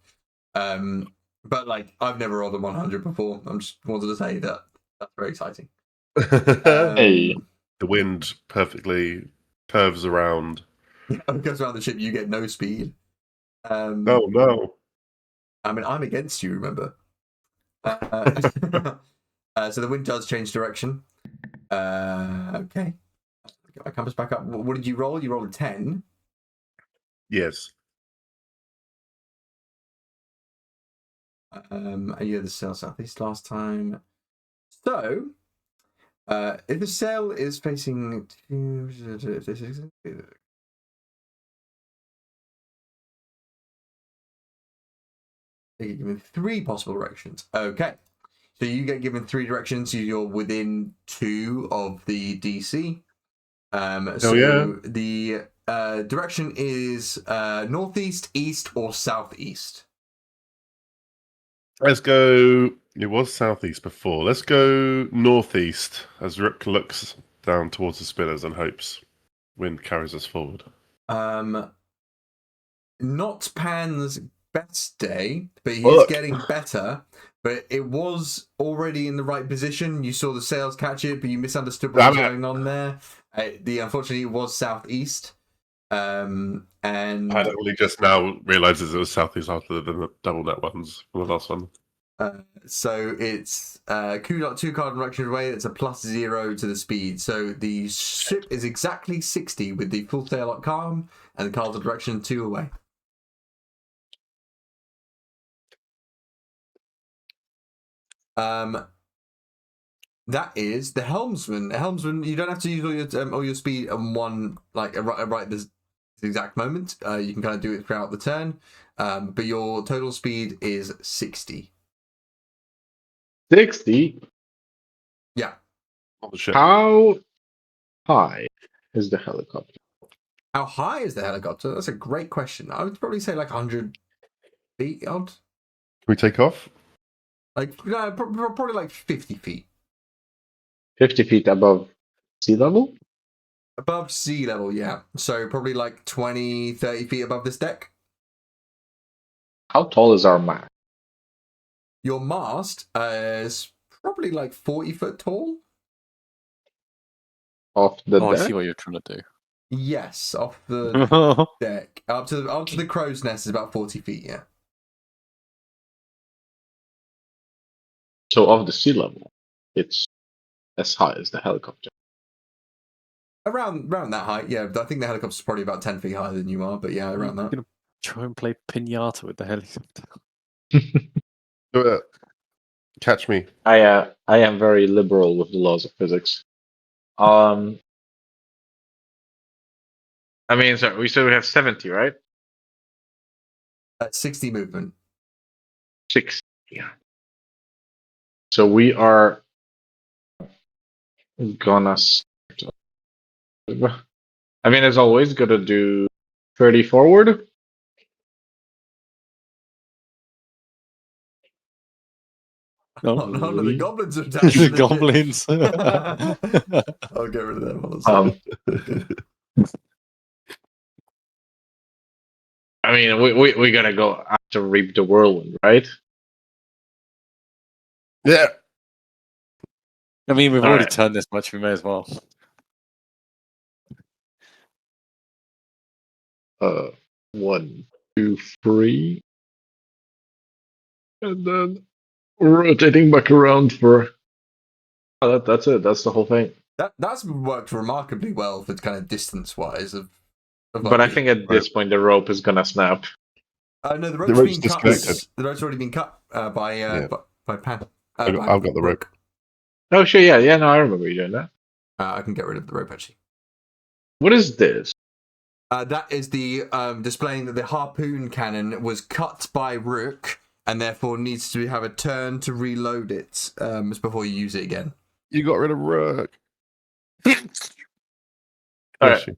S1: But like I've never rolled a 100 before. I'm just wanted to say that that's very exciting.
S4: Hey.
S3: The wind perfectly curves around.
S1: It goes around the ship. You get no speed.
S3: Oh no.
S1: I mean, I'm against you. Remember. So the wind does change direction. Okay. Get my compass back up. What did you roll? You rolled a 10.
S3: Yes.
S1: And you had the sail southeast last time. So, if the sail is facing they get given 3 possible directions. Okay. So you get given 3 directions. You're within 2 of the DC. So
S3: yeah.
S1: the direction is northeast, east, or southeast.
S3: Let's go. It was southeast before. Let's go northeast as Rook looks down towards the spinners and hopes wind carries us forward.
S1: Not Pan's best day, but he's getting better. But it was already in the right position. You saw the sails catch it, but you misunderstood what was going on there. Unfortunately, it was southeast. And
S3: I only just now realizes it was southeast after the double net ones from the last one.
S1: So it's Q.2 card direction away. It's a +0 to the speed. So the ship is exactly 60 with the full sail at calm and the cardinal direction 2 away. That is the helmsman. Helmsman, you don't have to use all your speed on one right this exact moment. You can kind of do it throughout the turn. But your total speed is 60.
S4: 60?
S1: Yeah.
S3: On the ship.
S4: How high is the helicopter?
S1: How high is the helicopter? That's a great question. I would probably say like 100 feet odd.
S3: Can we take off?
S1: Like, no, probably like 50 feet.
S4: 50 feet above sea level?
S1: Above sea level, yeah. So probably like 20, 30 feet above this deck.
S4: How tall is our mast?
S1: Your mast is probably like 40 foot tall.
S4: Off the
S2: Oh, I
S4: deck?
S2: see what you're trying to
S1: Yes, off the
S2: do.
S1: deck. Up to the crow's nest is about 40 feet, yeah.
S4: So off the sea level, it's as high as the helicopter.
S1: Around that height, yeah. I think the helicopter's probably about 10 feet higher than you are, but yeah, around that.
S2: Gonna try and play pinata with the helicopter.
S3: Do it. Catch me.
S4: I am very liberal with the laws of physics. I mean, so we have 70, right?
S1: 60 movement.
S4: 6. Yeah. So we are gonna. I mean, as always, gonna do 30 forward.
S1: Oh no, the goblins are attacking
S2: The
S1: the
S2: goblins.
S1: I'll get rid of them. Hold on a second.
S4: I mean, we gotta go after Reap the Whirlwind, right?
S3: Yeah.
S2: I mean, we've
S4: All
S2: already
S4: right.
S2: turned this much, we may as well.
S4: 1, 2, 3, and then rotating back around for. Oh, that's it. That's the whole thing.
S1: That's worked remarkably well for kind of distance wise of
S4: But I
S1: RP.
S4: think at this point the rope is gonna snap.
S1: No, the
S3: rope's
S1: rope's been cut.
S3: disconnected.
S1: The rope's already been cut by Pan.
S3: I've got the rope.
S4: Oh sure, yeah. No, I remember you doing that.
S1: I can get rid of the rope actually.
S4: What is this?
S1: That is the displaying that the harpoon cannon was cut by Rook and therefore needs to have a turn to reload it before you use it again.
S3: You got rid of Rook.
S4: All
S3: Bless
S4: right.
S3: you.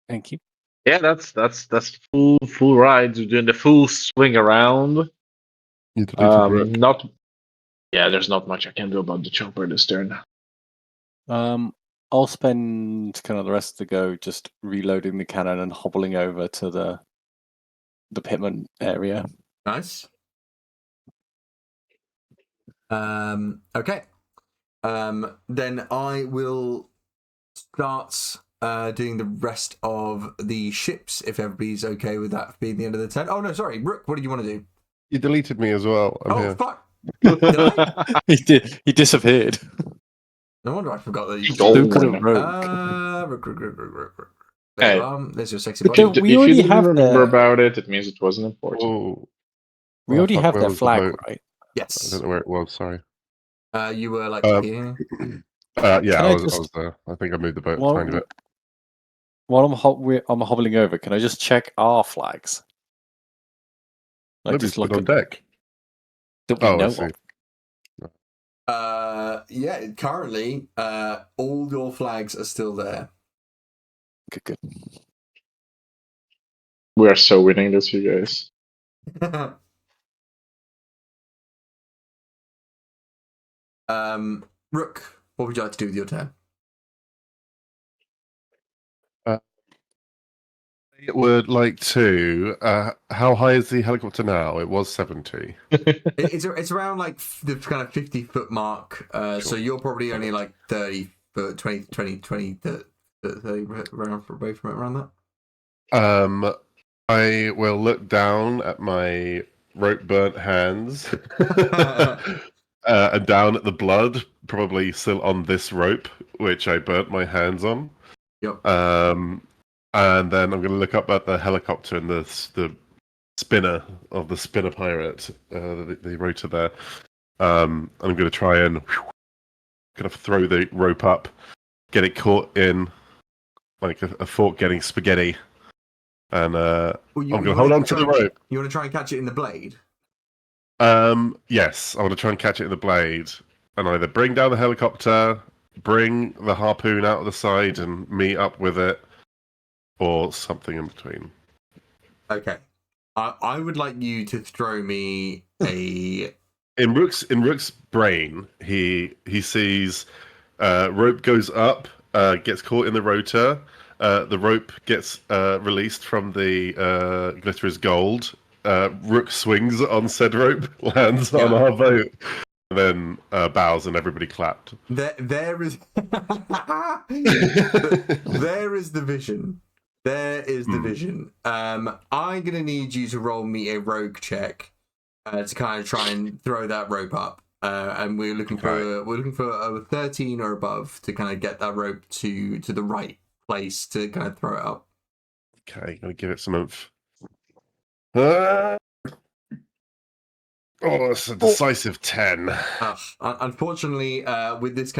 S2: Thank you.
S4: Yeah, that's full rides. We're doing the full swing around.
S3: You deleted Rook.
S4: Not. Yeah, there's not much I can do about the chopper this turn.
S2: I'll spend kind of the rest of the go just reloading the cannon and hobbling over to the pitman area.
S1: Nice. Okay. Then I will start doing the rest of the ships if everybody's okay with that being the end of the turn. Oh no, sorry, Rook. What did you want to do?
S3: You deleted me as well. I'm here.
S1: Fuck! Did I?
S2: He disappeared.
S1: No wonder I forgot that you.
S4: Don't
S2: Look at
S4: worry.
S2: a rogue.
S1: Rook.
S4: Hey.
S1: There's your sexy
S2: But
S1: body.
S2: don't- we
S4: If
S2: already
S4: you didn't
S2: have
S4: remember
S2: the-
S4: about it, it means it wasn't important.
S3: Oh,
S2: We
S3: Oh,
S2: already
S3: fuck,
S2: have
S3: where
S2: their
S3: was the
S2: flag,
S3: boat?
S2: right?
S3: I
S1: Yes.
S3: don't know where it was. Sorry.
S1: You were like here.
S3: Yeah,
S2: Can
S3: I
S2: I
S3: was
S2: just-
S3: there. I think I moved the boat a
S2: While,
S3: tiny bit.
S2: while I'm hobbling over, can I just check our flags? Like
S3: Nobody's
S2: just look
S3: been on
S2: at
S3: deck.
S2: that we
S3: Oh, I
S2: know
S3: see.
S2: of.
S1: Yeah. Currently, all your flags are still there.
S2: Good.
S4: We are so winning this, you guys.
S1: Rook, what would you like to do with your turn?
S3: I would like to. How high is the helicopter now? It was 70.
S1: It's around like the kind of 50-foot mark. So you're probably only like 30 foot, 20, 30 around for both around that.
S3: I will look down at my rope burnt hands and down at the blood, probably still on this rope, which I burnt my hands on.
S1: Yep.
S3: And then I'm going to look up at the helicopter and the spinner of the spinner pirate, the rotor there. I'm going to try and kind of throw the rope up, get it caught in like a fork getting spaghetti. And I'm going to hold on to the rope.
S1: You want to try and catch it in the blade?
S3: Yes, I want to try and catch it in the blade. And either bring down the helicopter, bring the harpoon out of the side and meet up with it, or something in between.
S1: Okay. I would like you to throw me a.
S3: In Rook's brain, he sees rope goes up, gets caught in the rotor. The rope gets released from the glitter is gold. Rook swings on said rope, lands on our boat, and then bows, and everybody clapped.
S1: There is. There is the vision. There is the vision. I'm gonna need you to roll me a rogue check to kind of try and throw that rope up. And we're looking for a 13 or above to kind of get that rope to the right place to kind of throw it up.
S3: Okay, gonna give it some oomph. Oh, it's a decisive 10.
S1: Unfortunately, with this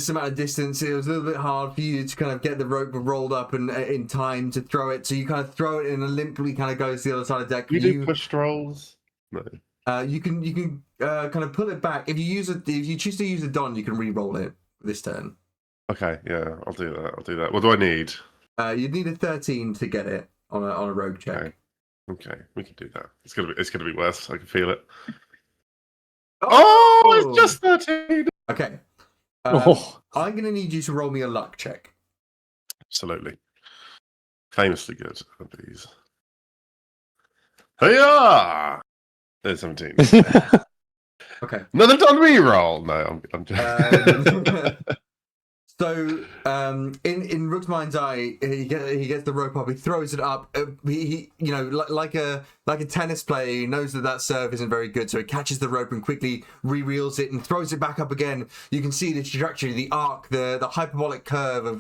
S1: amount of distance, it was a little bit hard for you to kind of get the rope rolled up and in time to throw it. So you kind of throw it and it limply kind of goes to the other side of the deck.
S3: You do push rolls? No.
S1: You can kind of pull it back. If you choose to use a don, you can re-roll it this turn.
S3: Okay, yeah, I'll do that. What do I need?
S1: You'd need a 13 to get it on a rogue check.
S3: Okay, we can do that. It's gonna be worse. I can feel it.
S1: Oh,
S3: it's just 13.
S1: Okay. I'm gonna need you to roll me a luck check.
S3: Absolutely. Famously good at these. Hey-ya! There's 17.
S1: Okay.
S3: Another Don re-roll. No, I'm just.
S1: So, in Rook's mind's eye, he gets the rope up. He throws it up. He like a tennis player, he knows that serve isn't very good, so he catches the rope and quickly re-reels it and throws it back up again. You can see the trajectory, the arc, the hyperbolic curve of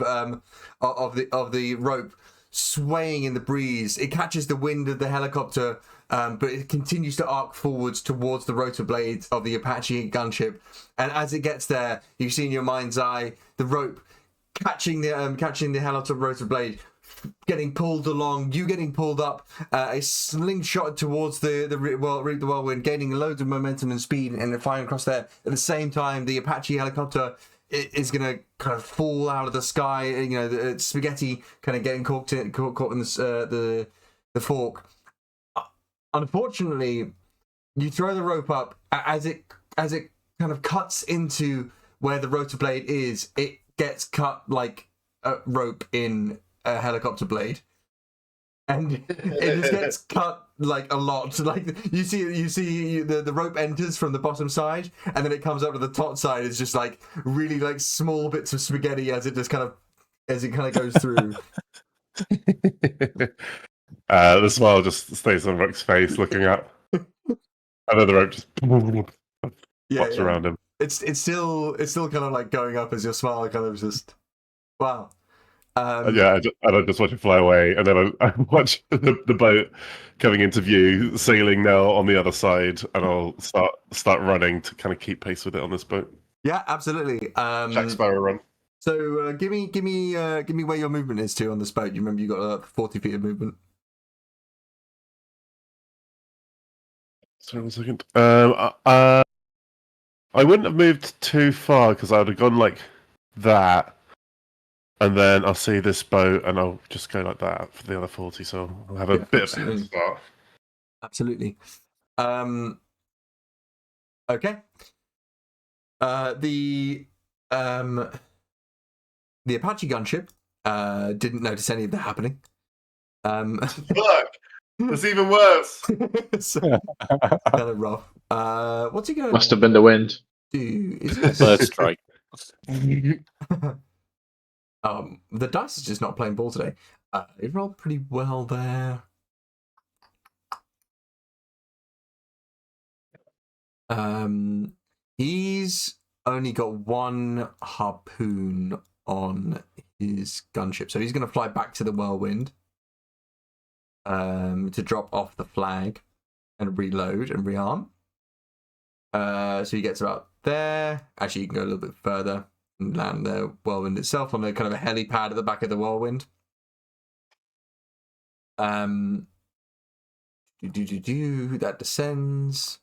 S1: the rope swaying in the breeze. It catches the wind of the helicopter, but it continues to arc forwards towards the rotor blades of the Apache gunship. And as it gets there, you see in your mind's eye the rope catching the helicopter rotor blade, getting pulled along, you getting pulled up, a slingshot towards the whirlwind, gaining loads of momentum and speed, and flying across there. At the same time, the Apache helicopter is going to kind of fall out of the sky. You know, the spaghetti kind of getting caught in the fork. Unfortunately, you throw the rope up as it kind of cuts into where the rotor blade is. It gets cut like a rope in a helicopter blade, and it just gets cut like a lot. Like you see the rope enters from the bottom side, and then it comes up to the top side. It's just like really like small bits of spaghetti as it kind of goes through.
S3: The smile just stays on Rook's face, looking up, and then the rope just pops around him.
S1: It's still kind of like going up as your smile kind of just wow.
S3: I just watch it fly away, and then I watch the boat coming into view, sailing now on the other side, and I'll start running to kind of keep pace with it on this boat.
S1: Yeah, absolutely.
S3: Jack Sparrow run.
S1: So give me where your movement is to on this boat. You remember you got 40 feet of movement.
S3: Sorry, 1 second. I wouldn't have moved too far because I would have gone like that, and then I'll see this boat, and I'll just go like that for the other 40. So I'll have a bit of a head start.
S1: Absolutely. Okay. The Apache gunship didn't notice any of that happening.
S3: Look, it's even worse.
S1: So, kind of rough. What's he going to
S4: Must have been the wind.
S1: do?
S2: Bird strike.
S1: The dice is just not playing ball today. It rolled pretty well there. He's only got one harpoon on his gunship, so he's going to fly back to the whirlwind to drop off the flag and reload and rearm. So he gets about there. Actually, you can go a little bit further and land the whirlwind itself on a kind of a helipad at the back of the whirlwind. That descends.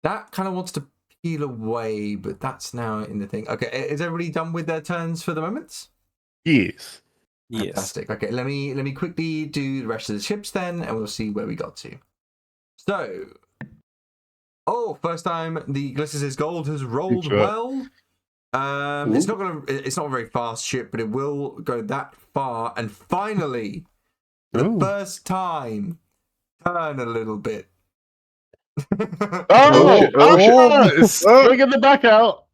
S1: That kind of wants to peel away, but that's now in the thing. Okay, is everybody done with their turns for the moment?
S3: Yes.
S2: Yes.
S1: Fantastic. Okay, let me quickly do the rest of the ships then, and we'll see where we got to. So, first time the Glistener's Gold has rolled
S3: Good shot.
S1: well. It's not a very fast ship, but it will go that far. And finally, the
S3: Ooh.
S1: first time, turn a little bit.
S3: Oh,
S4: shit, oh, shit.
S3: it's swinging the back out.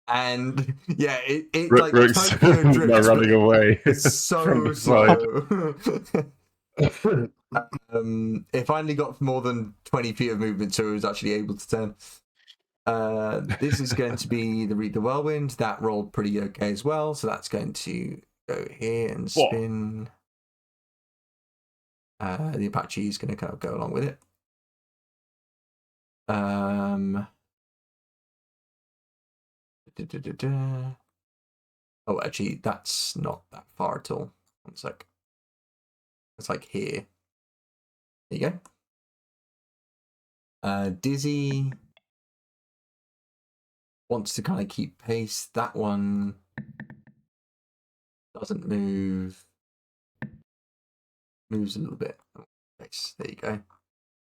S1: And yeah, it
S3: Rook,
S1: like
S3: Rook's
S1: Tokyo
S3: now
S1: drifts,
S3: running
S1: but
S3: away.
S1: it's
S3: from
S1: so
S3: the side.
S1: slow. It finally got more than 20 feet of movement, so it was actually able to turn. This is going to be the Read the Whirlwind. That rolled pretty okay as well, so that's going to go here and spin. The Apache is going to kind of go along with it. Oh, actually, that's not that far at all. One sec. It's like here. There you go. Dizzy wants to kind of keep pace. That one doesn't move. Moves a little bit. Pace. There you go.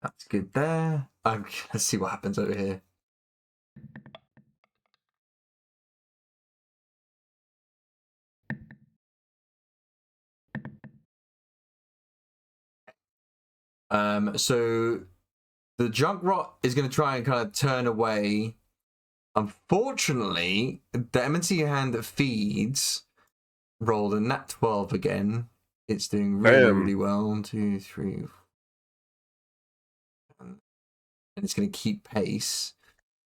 S1: That's good there. Let's see what happens over here. So the Junkrot is going to try and kind of turn away. Unfortunately, the MNC hand that feeds rolled a nat 12 again. It's doing really, really well. 1, 2, 3, 4. And it's going to keep pace.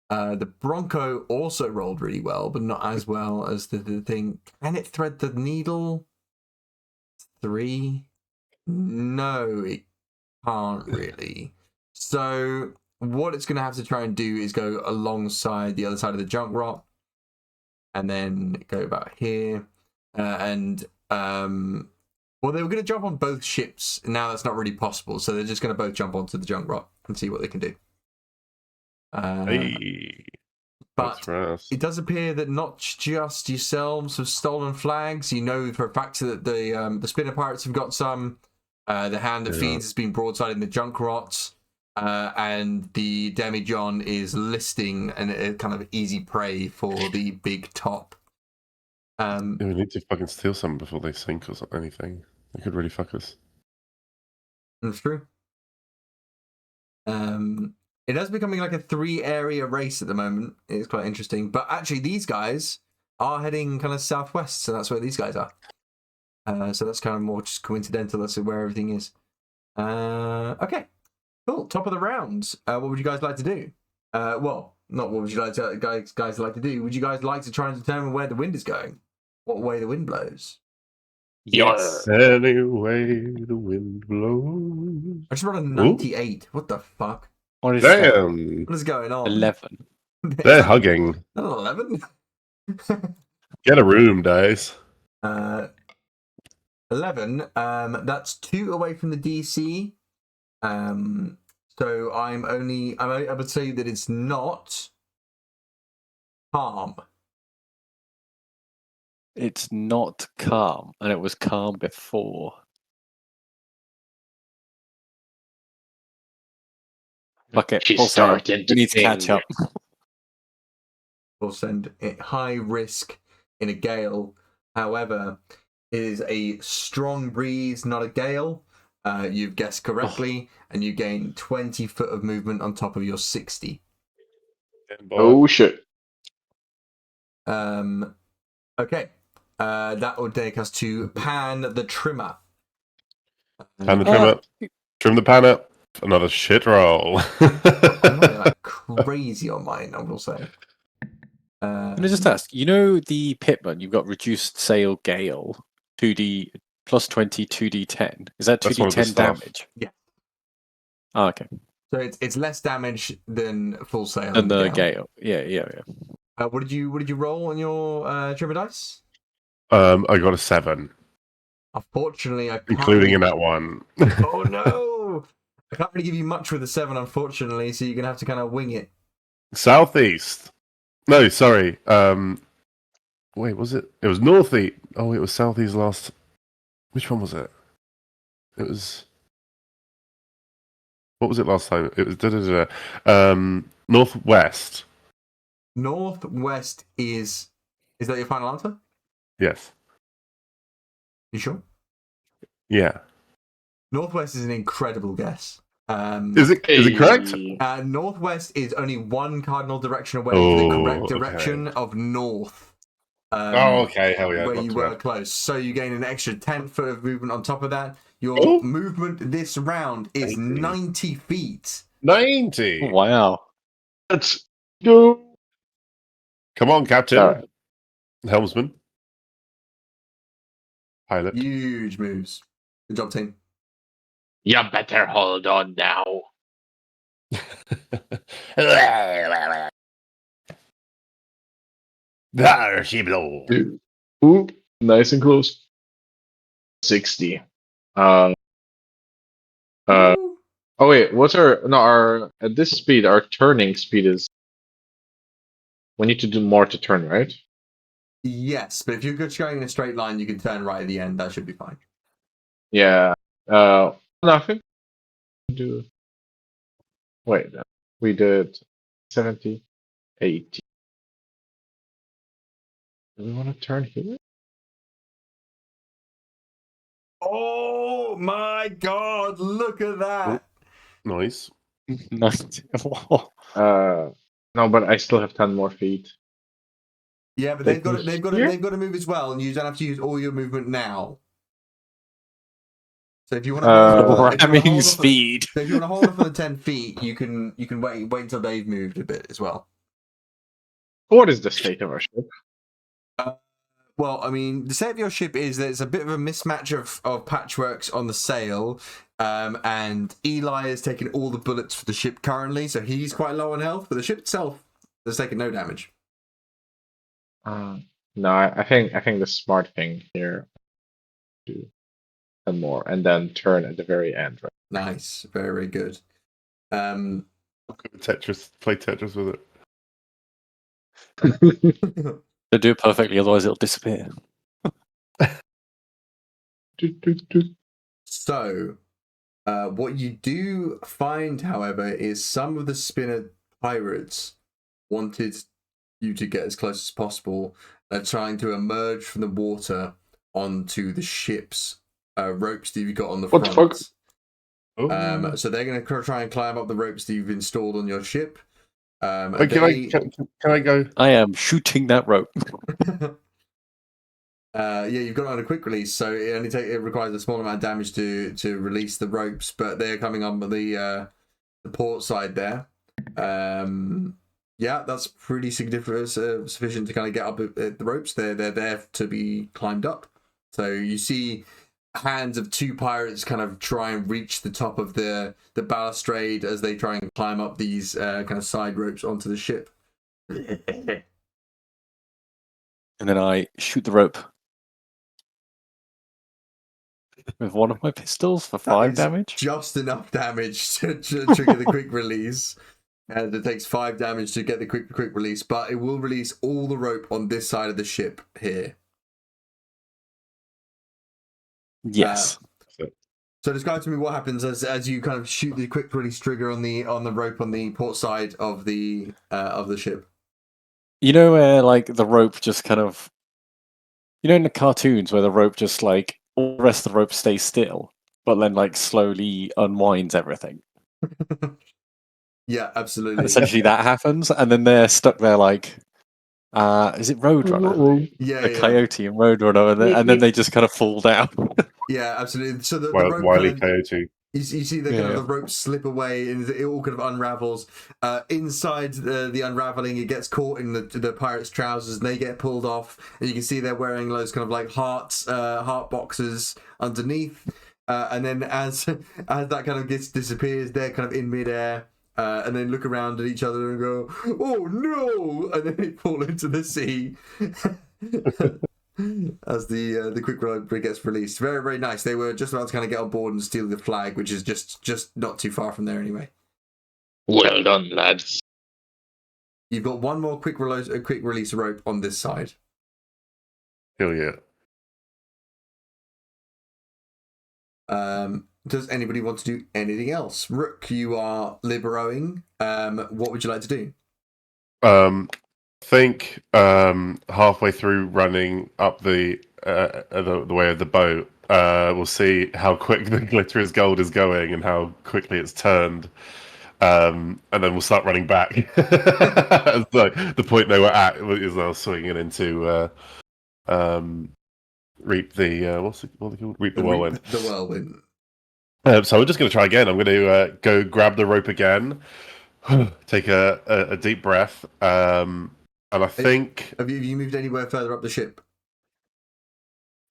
S1: The Bronco also rolled really well, but not as well as the thing. Can it thread the needle? 3? No, it can't really. So what it's going to have to try and do is go alongside the other side of the Junkrot, and then go about here. Well, they were going to jump on both ships. Now that's not really possible, so they're just going to both jump onto the Junkrot and see what they can do.
S3: Hey,
S1: but it does appear that not just yourselves have stolen flags. You know for a fact that the Spinner Pirates have got some. The hand that feeds has been broadside in the Junkrot, and the Demijohn is listing a kind of easy prey for the big top.
S3: Yeah, we need to fucking steal some before they sink or anything. They could really fuck us.
S1: That's true. It is becoming like a 3-area race at the moment. It's quite interesting. But actually, these guys are heading kind of southwest, so that's where these guys are. So that's kind of more just coincidental as to where everything is. Okay, cool. Top of the round. What would you guys like to do? Well, not what would you like to guys like to do. Would you guys like to try and determine where the wind is going? What way the wind blows?
S2: Yes.
S3: Any way the wind blows.
S1: I just rolled a 98. What the fuck?
S2: What is that?
S3: Damn.
S1: What is going on?
S2: 11.
S3: They're hugging.
S1: Not an 11.
S3: Get a room, guys.
S1: 11. That's 2 away from the DC. So I would say that it's not calm.
S2: It's not calm, and it was calm before. Fuck it.
S4: She's
S2: Also,
S4: starting
S2: we need to catch
S4: think.
S2: up.
S1: We'll send it high risk in a gale. However, it is a strong breeze, not a gale. You've guessed correctly, and you gain 20 foot of movement on top of your 60.
S4: Oh shit.
S1: Okay. That would take us to Pan the Trimmer.
S3: Pan the trimmer. Trim the pan up. Another shit roll.
S1: I'm not like crazy on mine, I will say.
S2: Can I just ask, you know the Pitman, you've got reduced sail gale, 2D plus 20, 2D10. Is that
S3: That's one of the
S2: 2D10
S3: stuff.
S2: damage?
S1: Yeah.
S2: Oh, okay.
S1: So it's less damage than full sail.
S2: And the gale. Yeah.
S1: What did you roll on your trimmer dice?
S3: I got a 7,
S1: Unfortunately, I can't
S3: including in that one.
S1: Oh no! I can't really give you much with a 7, unfortunately, so you're gonna have to kind of wing it.
S3: Southeast. No, sorry. Wait, was it? It was northeast. Oh, it was southeast last. Which one was it? It was. What was it last time? It was northwest.
S1: Northwest is. Is that your final answer?
S3: Yes.
S1: You sure?
S3: Yeah.
S1: Northwest is an incredible guess.
S3: Is it correct?
S1: Northwest is only one cardinal direction away from the correct direction of north.
S3: Okay. Hell yeah.
S1: Where
S3: Not
S1: you
S3: too
S1: were
S3: bad.
S1: close. So you gain an extra 10 foot of movement on top of that. Your movement this round is 90 feet.
S3: 90.
S2: Wow.
S4: Let's go.
S3: Come on, Captain.
S4: Alright.
S3: Helmsman. Pilot.
S1: Huge moves. Good job, team.
S4: You better hold on now.
S3: There she blow.
S4: Ooh, nice and close. 60. Oh wait, what's our at this speed? Our turning speed is. We need to do more to turn, right?
S1: Yes, but if you're just going in a straight line, you can turn right at the end. That should be fine.
S4: Yeah. Nothing. Do. Wait, we did 70, 80. Do we want to turn here?
S1: Oh my god, look at that.
S3: Nice.
S2: Nice.
S4: No, but I still have 10 more feet.
S1: Yeah, but they've got to move as well, and you don't have to use all your movement now. So if you want to
S2: ramming speed.
S1: So if you want to hold it for the 10 feet, you can wait until they've moved a bit as well.
S4: What is the state of our ship?
S1: Well, I mean, the state of your ship is that it's a bit of a mismatch of patchworks on the sail, and Eli is taking all the bullets for the ship currently, so he's quite low on health, but the ship itself has taken no damage.
S4: No, I think the smart thing here do and more, and then turn at the very end. Right?
S1: Nice, very, very good.
S3: Tetris, play Tetris with
S2: Don't do it perfectly, otherwise it'll disappear.
S1: So, what you do find, however, is some of the spinner pirates wanted you to get as close as possible. They're trying to emerge from the water onto the ship's ropes that you've got on the
S4: What
S1: front.
S4: the fuck?
S1: So they're going to try and climb up the ropes that you've installed on your ship.
S3: can I go?
S2: I am shooting that rope.
S1: You've got it on a quick release, so it requires a small amount of damage to release the ropes, but they're coming on the port side there. That's pretty significant, sufficient to kind of get up the ropes. They're there to be climbed up. So you see hands of two pirates kind of try and reach the top of the balustrade as they try and climb up these kind of side ropes onto the ship.
S2: And then I shoot the rope with one of my pistols for 5 damage.
S1: Just enough damage to trigger the quick release. And it takes 5 damage to get the quick release, but it will release all the rope on this side of the ship here.
S2: Yes.
S1: So describe to me what happens as you kind of shoot the quick release trigger on the rope on the port side of the ship.
S2: You know where like the rope just kind of, in the cartoons where the rope just like all the rest of the rope stays still, but then like slowly unwinds everything.
S1: Yeah, absolutely.
S2: And essentially that happens, and then they're stuck there like, is it Roadrunner?
S1: Yeah,
S2: the Coyote and Roadrunner, and then they just kind of fall down.
S1: Yeah, absolutely. So the
S3: Wile,
S1: rope
S3: Wile E.
S1: kind of,
S3: Coyote.
S1: you see the kind of the rope slip away, and it all kind of unravels. Inside the unraveling, it gets caught in the pirates' trousers, and they get pulled off. And you can see they're wearing those kind of like heart boxes underneath. And then as that kind of disappears, they're kind of in midair. And then look around at each other and go, "Oh no!" And then they fall into the sea as the quick rope gets released. Very, very nice. They were just about to kind of get on board and steal the flag, which is just not too far from there anyway.
S4: Well done, lads.
S1: You've got one more quick release rope on this side.
S3: Hell yeah.
S1: Does anybody want to do anything else? Rook, you are liberoing. What would you like to do?
S3: Think halfway through running up the way of the boat, we'll see how quick the glitter is gold is going and how quickly it's turned. And then we'll start running back. So the point they were at is now swinging into reap the what are they called? Reap the whirlwind.
S1: The whirlwind.
S3: So we're just going to try again. I'm going to go grab the rope again, take a deep breath, and I think
S1: Have you moved anywhere further up the ship?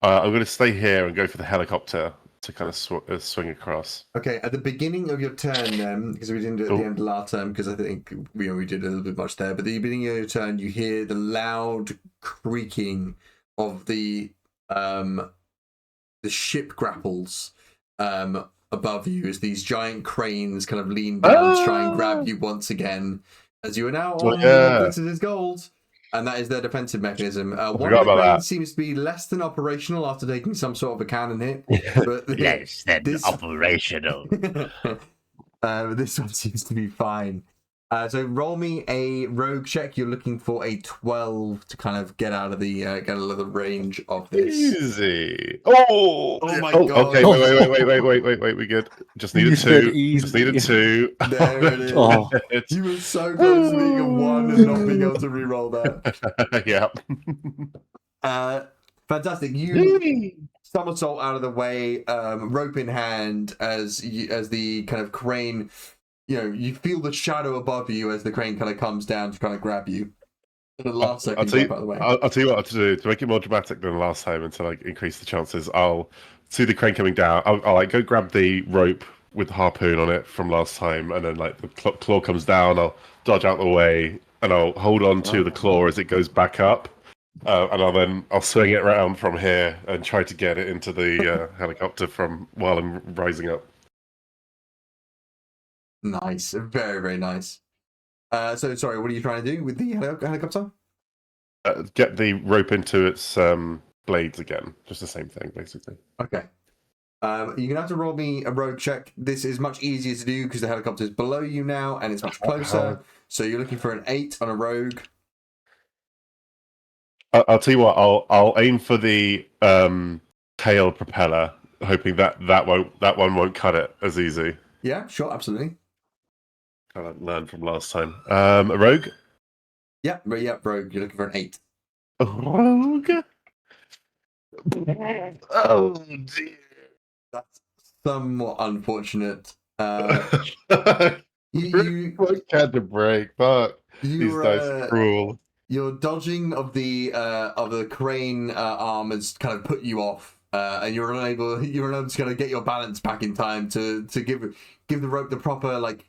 S3: I'm going to stay here and go for the helicopter to kind of swing across.
S1: Okay, at the beginning of your turn, because we didn't do it at the end of last turn, because I think we did a little bit much there. But at the beginning of your turn, you hear the loud creaking of the ship grapples above you as these giant cranes kind of lean down to try and grab you once again, as you are now on Glitters Gold. And that is their defensive mechanism. One of the cranes seems to be less than operational after taking some sort of a cannon hit. But
S5: less than operational.
S1: This one seems to be fine. So roll me a rogue check. You're looking for a 12 to kind of get out of the get out of the range of this.
S3: Easy. Oh
S1: my god.
S3: Okay, wait. We good. Just needed two. Just needed two.
S1: There it is.
S2: Oh.
S1: You were so close to being a 1 and not being able to reroll that.
S3: Yeah.
S1: Fantastic. You somersault out of the way, rope in hand, as the kind of crane. You feel the shadow above you as the crane kind of comes down to kind of grab you. The last second,
S3: I'll tell you what to do to make it more dramatic than last time and to like increase the chances. I'll see the crane coming down. I'll like go grab the rope with the harpoon on it from last time, and then like the claw comes down. I'll dodge out the way and I'll hold on to the claw as it goes back up, and I'll swing it around from here and try to get it into the helicopter from while I'm rising up.
S1: Nice, very, very nice. So sorry, what are you trying to do with the helicopter?
S3: Get the rope into its blades again. Just the same thing, basically.
S1: Okay. You're gonna have to roll me a rogue check. This is much easier to do because the helicopter is below you now and it's much closer. So you're looking for an 8 on a rogue.
S3: I'll tell you what. I'll aim for the tail propeller, hoping that one won't cut it as easy.
S1: Yeah, sure, absolutely.
S3: I learned from last time. A rogue?
S1: Yeah, rogue. You're looking for an 8.
S3: A rogue? Oh dear.
S1: That's somewhat unfortunate.
S3: You had to break, but these dice are cruel.
S1: Your dodging of the crane arm has kind of put you off, and you're unable to kind of get your balance back in time to give the rope the proper like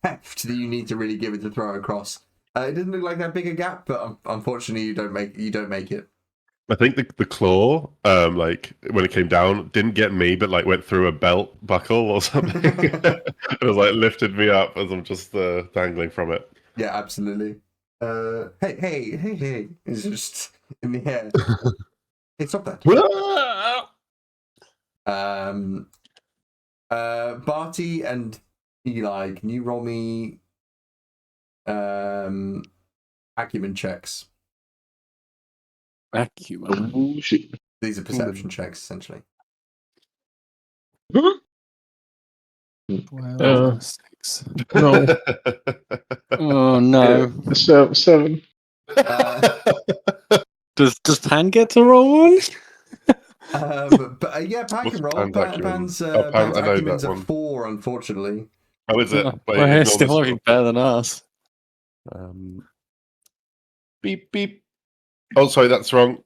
S1: heft that you need to really give it to throw across. It doesn't look like that big a gap, but unfortunately you don't make it.
S3: I think the claw, like when it came down, didn't get me, but like went through a belt buckle or something. It was like lifted me up as I'm just dangling from it.
S1: Yeah, absolutely. Hey! It's just in the air. Hey, stop that. Barty and Eli, can you roll me acumen checks?
S2: Acumen.
S4: Oh, shit.
S1: These are perception checks, essentially.
S2: 6. No. Oh no.
S4: 7.
S2: Does Pan get to roll one?
S1: But yeah, Pan can roll. Pan's
S3: Pan, I know
S1: acumen's
S3: that
S1: a
S3: one.
S1: 4, unfortunately.
S3: How is it?
S2: Well, it's still looking better than us.
S3: Beep beep. Oh, sorry, that's wrong.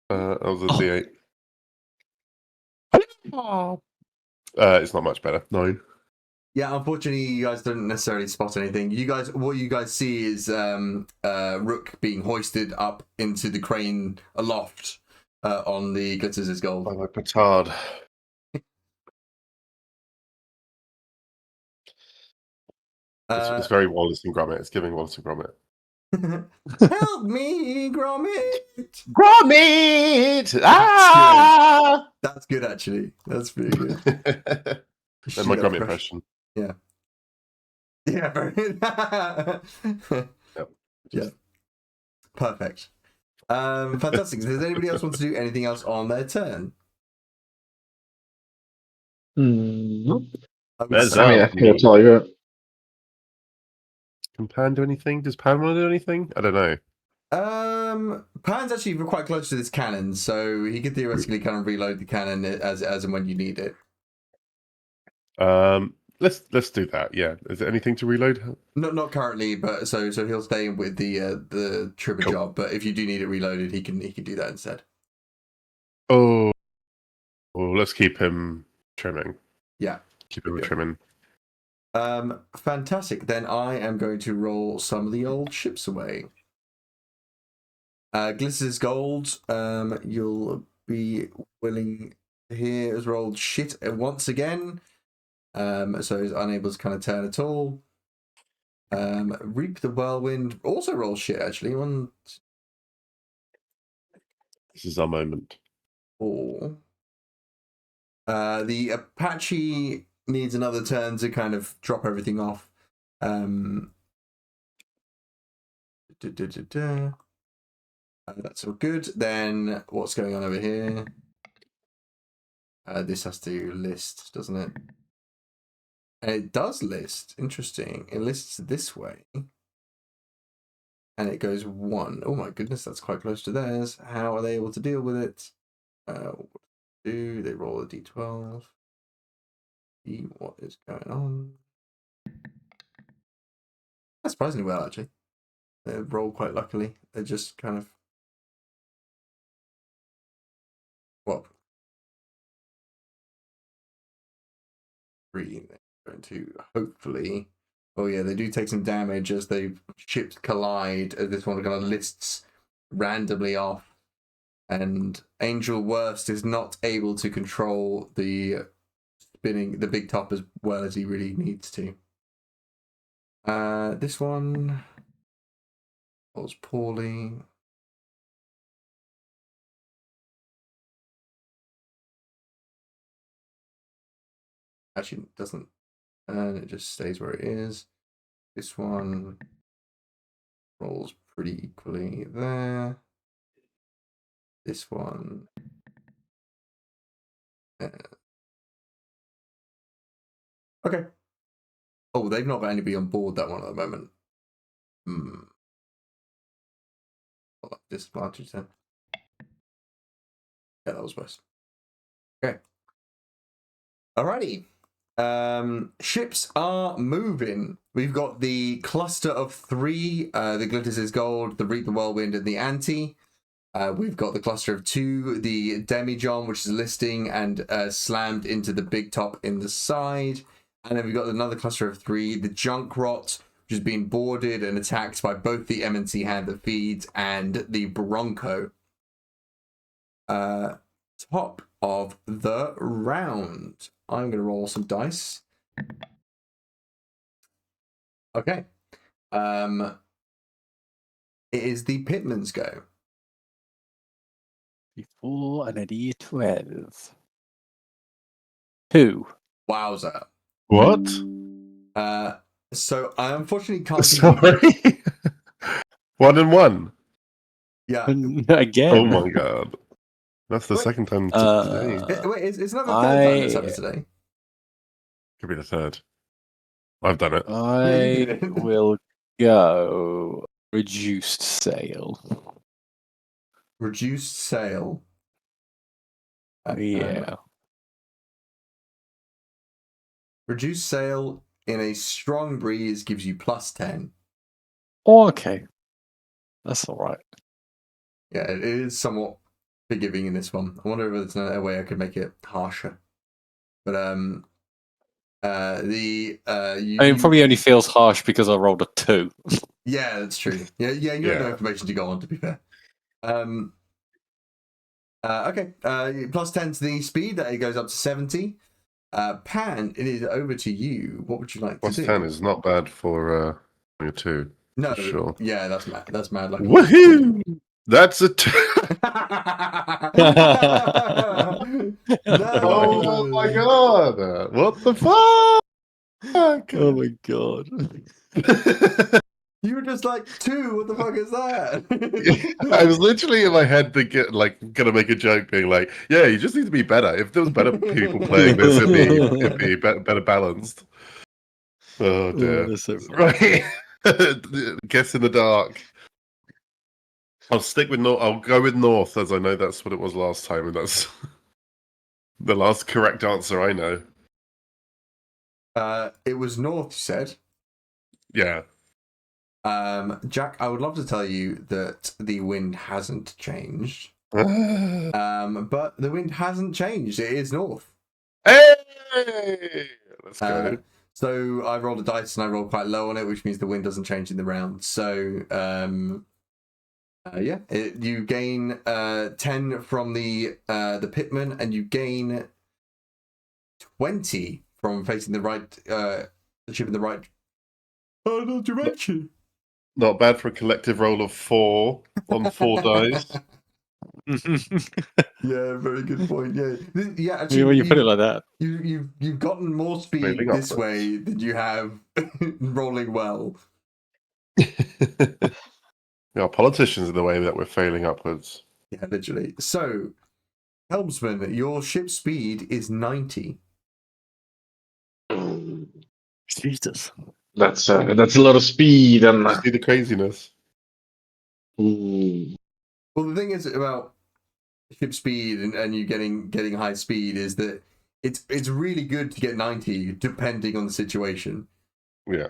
S3: That was a D8. It's not much better. 9.
S1: Yeah, unfortunately, you guys don't necessarily spot anything. What you guys see is Rook being hoisted up into the crane aloft on the Glitters is Gold.
S3: Oh, my petard. It's very Wallace and Gromit. It's giving Wallace and Gromit.
S1: Help me, Gromit!
S3: Gromit! Ah!
S1: That's good, actually. That's pretty good.
S3: That's my
S1: Shit,
S3: Gromit
S1: fresh.
S3: impression.
S1: Yeah. Yeah, very.
S3: Yep.
S1: Yeah. Perfect. Fantastic. Does anybody else want to do anything else on their turn?
S4: Nope.
S1: I would
S3: There's
S1: say-
S4: I mean, I think that's all you got.
S3: Can Pan do anything? Does Pan want to do anything? I don't know.
S1: Pan's actually quite close to this cannon, so he could theoretically kind of reload the cannon as and when you need it.
S3: Let's do that. Yeah. Is there anything to reload?
S1: Not currently, but so he'll stay with the trimmer
S3: Cool.
S1: job. But if you do need it reloaded, he can do that instead.
S3: Oh, well, let's keep him trimming.
S1: Yeah.
S3: Keep him
S1: Okay.
S3: trimming.
S1: Fantastic. Then I am going to roll some of the old ships away. Glitters gold. You'll be willing to hear has rolled shit once again. So he's unable to kind of turn at all. Reap the Whirlwind also rolls shit actually. 1,
S3: This is our moment.
S1: 4. The Apache needs another turn to kind of drop everything off. That's all good. Then what's going on over here? This has to list, doesn't it? And it does list. Interesting. It lists this way. And it goes 1. Oh my goodness, that's quite close to theirs. How are they able to deal with it? What do they roll a d12? See what is going on. That's surprisingly well, actually. They roll quite luckily. They're just kind of. Well. 3. They're going to hopefully. Oh yeah, they do take some damage as the ships collide. As this one kind of lists randomly off, and Angel Worst is not able to control the spinning the big top as well as he really needs to. This one rolls poorly. Actually, it doesn't. And it just stays where it is. This one rolls pretty equally there. This one. Okay. Oh, they've not got anybody on board that one at the moment. Disadvantage then. Yeah, that was worse. Okay. Alrighty. Ships are moving. We've got the cluster of 3, the Glitters is Gold, the Reap the Whirlwind, and the Anti. We've got the cluster of 2, the Demijohn, which is listing and slammed into the big top in the side. And then we've got another cluster of 3, the Junkrot, which has been boarded and attacked by both the M&C Hand that feeds and the Bronco. Top of the round. I'm going to roll some dice. Okay. It is the Pitman's go.
S2: Before an idiot 12. 2.
S1: Wowza.
S3: What?
S1: So I unfortunately can't.
S3: Sorry. 1 and 1.
S1: Yeah.
S2: Again.
S3: Oh my god. That's the
S1: Wait.
S3: second time today.
S1: Wait, it's not the third time that's happened today.
S3: Could be the third. I've done it.
S2: I will go reduced sale.
S1: Reduced sail.
S2: Yeah.
S1: Reduced sail in a strong breeze gives you +10.
S2: Oh, okay. That's all right.
S1: Yeah, it is somewhat forgiving in this one. I wonder if there's a way I could make it harsher. But I
S2: mean, probably only feels harsh because I rolled a 2.
S1: Yeah, that's true. Yeah, you have no information to go on, to be fair. Okay, +10 to the speed, that it goes up to 70. Pan, it is over to you. What would you like to do?
S3: +10 is not bad for your 2.
S1: No,
S3: for sure.
S1: yeah, that's mad. That's mad. Like,
S3: Woohoo! That's a. Oh my
S1: no.
S3: god! What the fuck?
S2: Oh my god.
S1: You were just like 2. What the fuck is that?
S3: I was literally in my head thinking, like, gonna make a joke, being like, "Yeah, you just need to be better. If there was better people playing this, it'd be better balanced." Oh dear.
S2: That's so funny.
S3: Right. Guess in the dark. I'll stick with North. I'll go with North, as I know that's what it was last time, and that's the last correct answer I know.
S1: It was North, you said.
S3: Yeah.
S1: Jack, I would love to tell you that the wind hasn't changed.
S3: Hey!
S1: But the wind hasn't changed. It is North.
S3: Let's go.
S1: So I rolled a dice and I rolled quite low on it, which means the wind doesn't change in the round. So you gain 10 from the pitman, and you gain 20 from facing the right the ship in the right direction.
S3: Not bad for a collective roll of 4 on 4 dice.
S1: Yeah, very good point. Yeah, yeah.
S2: I
S1: Actually,
S2: mean, when you put it like that.
S1: you've gotten more speed
S3: Moving
S1: this
S3: upwards.
S1: way than you have rolling well.
S3: Yeah, politicians are the way that we're failing upwards.
S1: Yeah, literally. So, helmsman, your ship speed is 90.
S2: Jesus.
S4: That's a lot of speed, and
S3: See the craziness.
S4: ooh.
S1: Well, the thing is about ship speed and you getting high speed is that it's really good to get 90 depending on the situation.
S3: Yeah.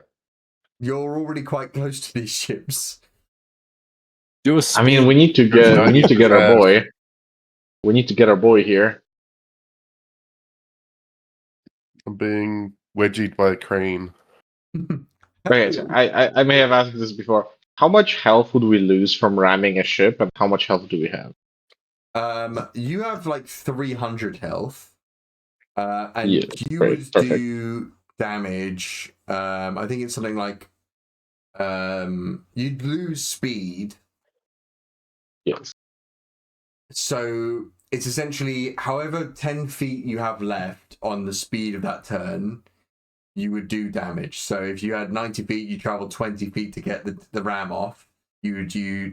S1: You're already quite close to these ships.
S4: I mean, we need to get our boy. We need to get our boy here.
S3: I'm being wedgied by a crane.
S4: Okay, so I may have asked this before. How much health would we lose from ramming a ship, and how much health do we have?
S1: You have like 300 health, and
S4: Yeah,
S1: you
S4: great,
S1: would
S4: perfect.
S1: do damage. I think it's something like you'd lose speed.
S4: Yes.
S1: So it's essentially however 10 feet you have left on the speed of that turn, you would do damage. So if you had 90 feet, you travel 20 feet to get the ram off, you do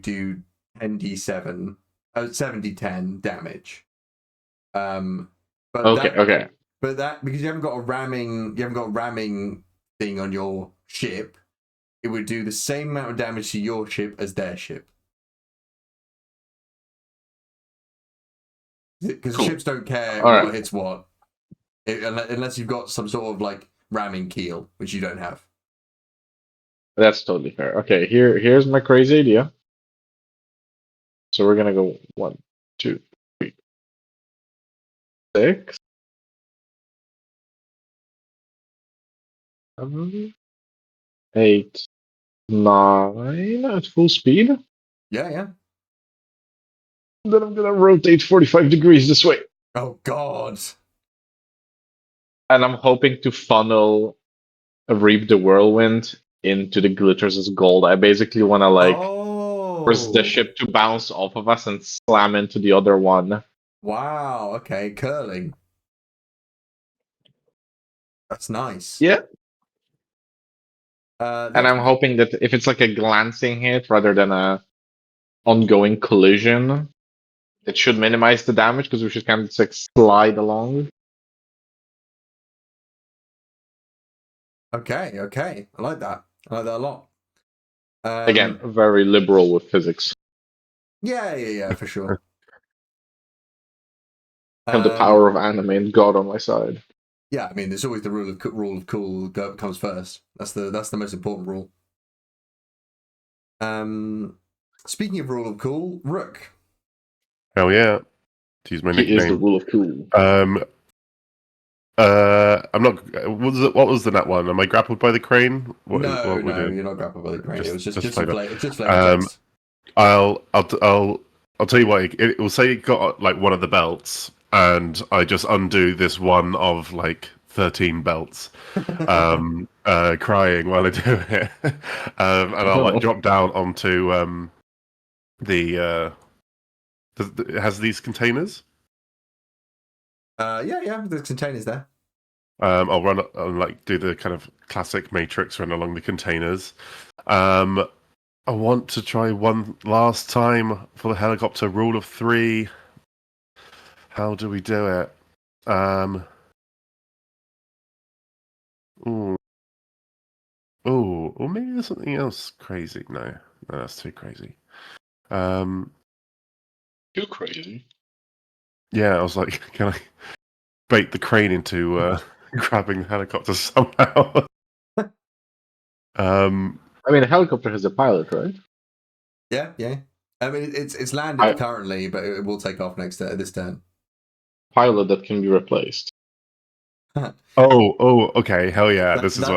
S1: 10d7, 70-10 damage. But
S4: Okay.
S1: But that because you haven't got a ramming thing on your ship, it would do the same amount of damage to your ship as their ship. Because
S4: Cool.
S1: ships don't care
S4: All right.
S1: what hits what, unless you've got some sort of like ramming keel, which you don't have.
S4: That's totally fair. Okay, here's my crazy idea. So we're gonna go 1, 2, 3, 6, 7, 8, 9 at full speed.
S1: Yeah.
S4: Then I'm gonna rotate 45 degrees this way.
S1: Oh God.
S4: And I'm hoping to funnel Reap the Whirlwind into the glitters as gold. I basically want to force the ship to bounce off of us and slam into the other one.
S1: Wow. Okay, curling. That's nice.
S4: Yeah. And
S1: That's
S4: I'm hoping that if it's like a glancing hit rather than a ongoing collision, it should minimize the damage because we should kind of just like slide along.
S1: okay. I like that. I like that a lot.
S4: Again, very liberal with physics.
S1: Yeah, for sure.
S4: I have the power of anime and God on my side.
S1: Yeah, I mean, there's always the rule of cool comes first. That's the most important rule. Speaking of rule of cool, Rook.
S3: Hell yeah. To use my
S4: He is the
S3: nickname.
S4: rule of cool.
S3: I'm not. What was the nat one? Am I grappled by the crane? What
S1: No,
S3: we doing?
S1: you're not grappled by the crane. It was just
S3: flavor.
S1: flavor text.
S3: I'll tell you what. It will say it got like one of the belts, and I just undo this one of like 13 belts, and crying while I do it, and I'll like drop down onto the. It has these containers.
S1: Yeah, there's containers there.
S3: I'll run and like do the kind of classic Matrix run along the containers. I want to try one last time for the helicopter rule of 3. How do we do it? Ooh. Or maybe there's something else crazy. No, that's too crazy.
S4: Too crazy.
S3: Yeah, I was like, can I bait the crane into grabbing the helicopter somehow?
S4: I mean, a helicopter has a pilot, right?
S1: Yeah. I mean, it's landed currently, but it will take off this turn.
S4: Pilot that can be replaced.
S3: Okay, hell yeah! This is it.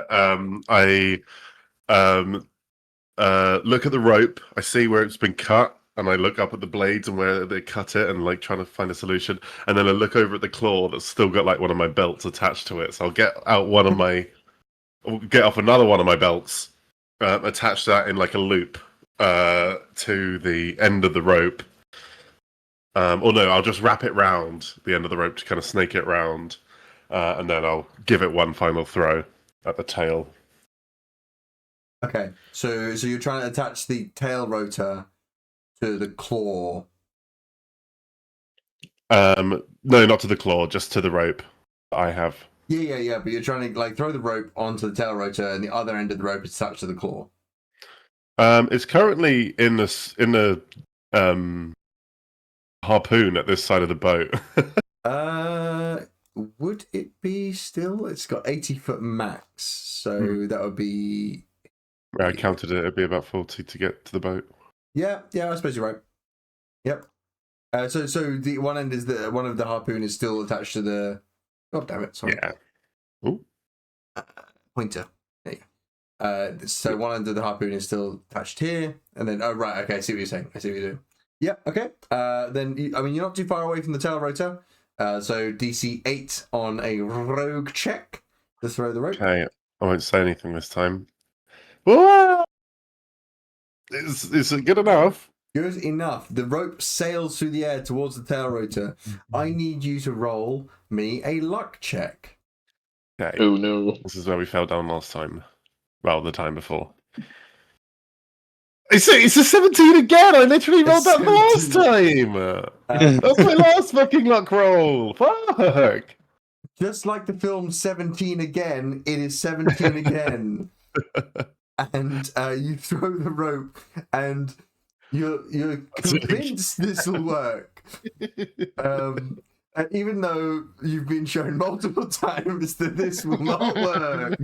S3: I look at the rope. I see where it's been cut, and I look up at the blades and where they cut it, and like trying to find a solution. And then I look over at the claw that's still got like one of my belts attached to it. So I'll get out get off another one of my belts, attach that in like a loop to the end of the rope. Or no, I'll just wrap it round the end of the rope to kind of snake it round, and then I'll give it one final throw at the tail.
S1: Okay, so you're trying to attach the tail rotor to the claw.
S3: No, not to the claw, just to the rope I have.
S1: Yeah. But you're trying to like throw the rope onto the tail rotor, and the other end of the rope is attached to the claw.
S3: It's currently in the harpoon at this side of the boat.
S1: Would it be still? It's got 80-foot max, so that would be.
S3: I counted it. It'd be about 40 to get to the boat.
S1: Yeah. I suppose you're right. Yep. So the one end is one of the harpoon is still attached to the. Oh damn it! Sorry.
S3: Yeah. Ooh.
S1: Pointer. There you go. So one end of the harpoon is still attached here, and then right. Okay, I see what you're saying. I see what you're doing. Yeah. Okay. Then you're not too far away from the tail rotor. So DC 8 on a rogue check to throw the rope.
S3: Okay. I won't say anything this time. Whoa! Is it good enough?
S1: Good enough. The rope sails through the air towards the tail rotor. I need you to roll me a luck check.
S3: Okay.
S4: Oh no.
S3: This is where we fell down last time. Well, the time before. It's a 17 again! I literally rolled that the last time! That's my last fucking luck roll! Fuck!
S1: Just like the film 17 again, it is 17 again. And you throw the rope, and you're convinced this will work. And even though you've been shown multiple times that this will not work,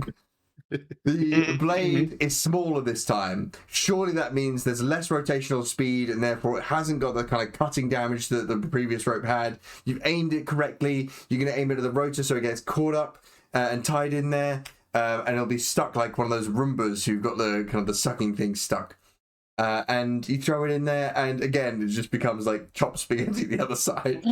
S1: the blade is smaller this time. Surely that means there's less rotational speed, and therefore it hasn't got the kind of cutting damage that the previous rope had. You've aimed it correctly. You're going to aim it at the rotor so it gets caught up and tied in there. And it'll be stuck like one of those Roombas who've got the kind of the sucking thing stuck. And you throw it in there, and again, it just becomes like chopped spaghetti the other side.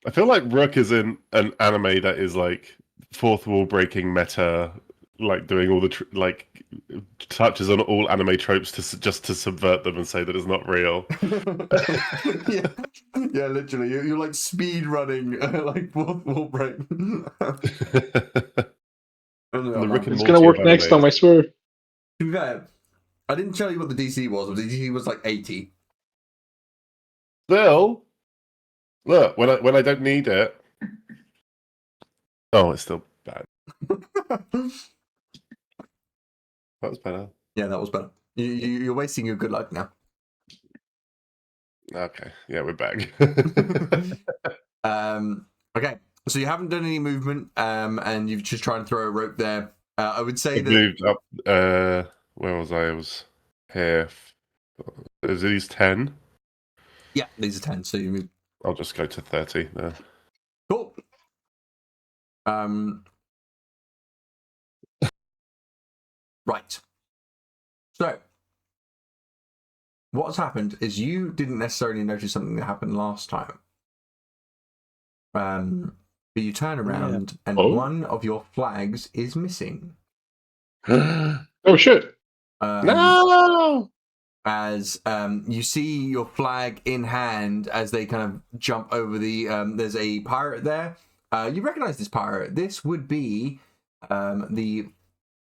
S3: I feel like Rook is in an anime that is like fourth wall breaking meta, like doing all the touches on all anime tropes just to subvert them and say that it's not real.
S1: yeah, literally, you're like speed running, like fourth wall break.
S4: It's gonna work next time, I swear.
S1: To be fair, I didn't tell you what the DC was. The DC was like 80.
S3: Still, look, when I don't need it. Oh, it's still bad. That was better.
S1: Yeah, that was better. You're wasting your good luck now.
S3: Okay, yeah, we're back.
S1: Okay, so you haven't done any movement, and you've just tried to throw a rope there. I would say that
S3: moved up. Where was I? I was here. Is these 10?
S1: Yeah, these are 10. So you move.
S3: I'll just go to 30 there.
S1: Cool. Right. So, what's happened is you didn't necessarily notice something that happened last time. But you turn around and
S4: Oh.
S1: one of your flags is missing.
S4: Oh shit!
S3: No!
S1: As you see your flag in hand as they kind of jump over the there's a pirate there. You recognize this pirate. This would be the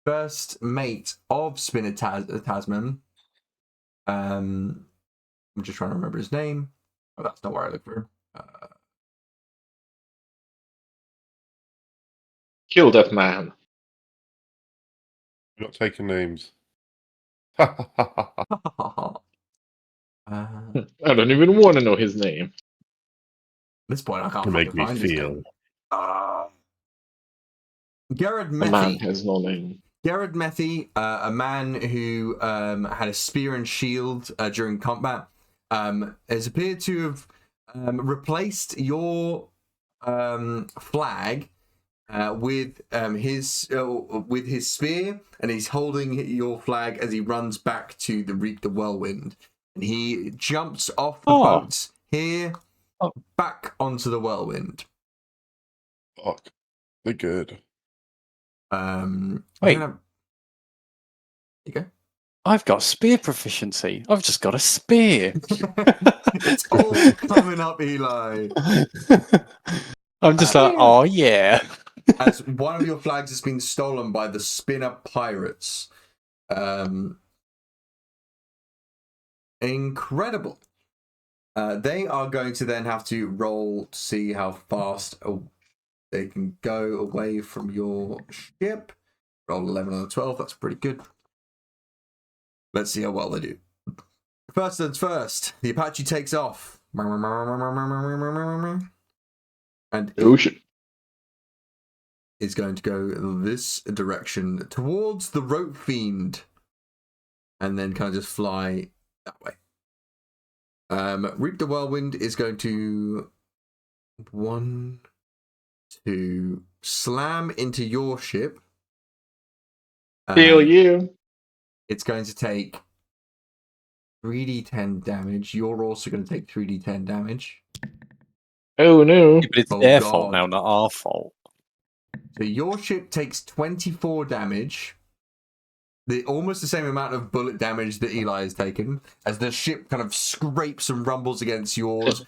S1: first mate of Spinner Tasman. I'm just trying to remember his name. Oh, that's not where I look for him.
S4: Kill that man.
S3: We're not taking names.
S1: At
S4: I don't even want to know his name.
S1: this point, I can't
S3: To make
S1: fucking
S3: me
S1: find his
S3: feel.
S1: name. Garrett
S4: The man
S1: Methy.
S4: has no name.
S1: Garrett Methy, a man who had a spear and shield during combat, has appeared to have replaced your flag with his spear, and he's holding your flag as he runs back to the Reap the Whirlwind, and he jumps off the boats here back onto the Whirlwind.
S3: Fuck. They're good.
S2: Wait.
S1: You go.
S2: I've got spear proficiency. I've just got a spear.
S1: It's all coming up, Eli.
S2: I'm just like, oh yeah.
S1: As one of your flags has been stolen by the Spinner Pirates. Incredible. They are going to then have to roll to see how fast they can go away from your ship. Roll 11 on a 12. That's pretty good. Let's see how well they do. First things first. The Apache takes off. And
S4: Oh shit!
S1: is going to go this direction towards the rope fiend. And then kind of just fly that way. Reap the Whirlwind is going to 1, 2 slam into your ship.
S4: Kill you!
S1: It's going to take 3d10 damage. You're also going to take 3d10 damage.
S4: Oh no!
S2: But it's
S1: Oh,
S2: their
S1: God.
S2: fault now, not our fault.
S1: So your ship takes 24 damage. Almost the same amount of bullet damage that Eli has taken, as the ship kind of scrapes and rumbles against yours.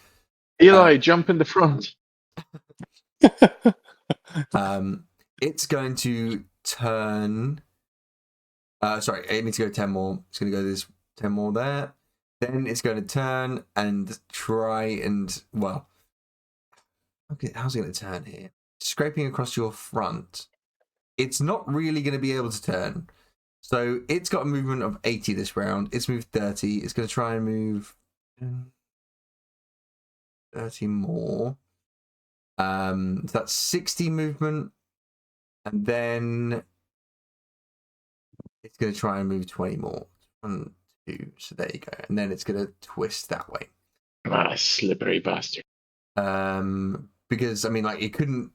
S4: Eli, jump in the front.
S1: It's going to turn. Sorry, it needs to go 10 more. It's going to go this 10 more there. Then it's going to turn and try and, well, okay, how's it going to turn here? Scraping across your front. It's not really going to be able to turn. So it's got a movement of 80 this round. It's moved 30. It's going to try and move 30 more. So that's 60 movement. And then it's going to try and move 20 more. 1, 2. So there you go. And then it's going to twist that way.
S4: Ah, slippery bastard.
S1: Because I mean, like it couldn't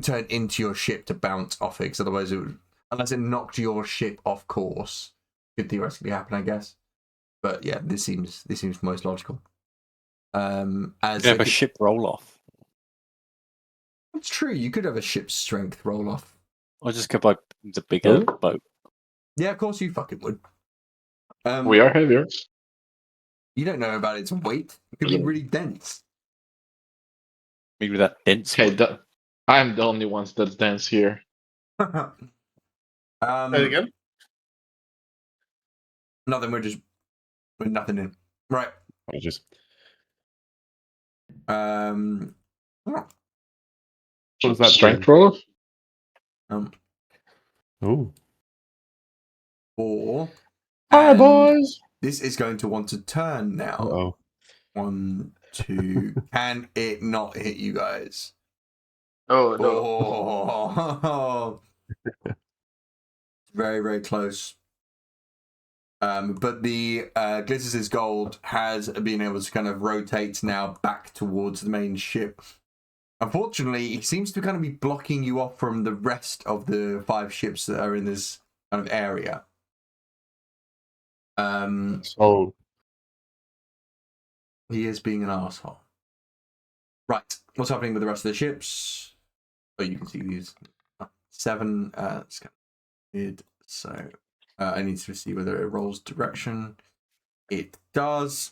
S1: turn into your ship to bounce off it, because otherwise it would, unless it knocked your ship off course, could theoretically happen, I guess. But yeah, this seems most logical. As
S2: You have a ship roll off.
S1: it's true, you could have a ship's strength roll off.
S2: Or just go by the bigger
S4: Oh.
S2: boat.
S1: Yeah, of course you fucking would.
S4: We are heavier.
S1: You don't know about its weight. It could be really dense.
S2: Maybe that dense
S4: Okay,
S2: one.
S4: I'm the only ones that's dense here.
S3: Say it again?
S1: Nothing. We're nothing in. Right.
S3: I just.
S1: Oh.
S3: What does that
S4: Strength
S3: do?
S4: roll?
S3: Oh.
S1: 4.
S3: Hi,
S1: And
S3: boys!
S1: this is going to want to turn now.
S3: Oh.
S1: 1, 2. Can it not hit you guys?
S4: Oh
S1: Oh. Very, very close. But the Glitters is Gold has been able to kind of rotate now back towards the main ship. Unfortunately, he seems to kind of be blocking you off from the rest of the 5 ships that are in this kind of area.
S3: So.
S1: He is being an asshole. Right, what's happening with the rest of the ships? So you can see these 7. It's kind of weird. So I need to see whether it rolls direction. It does.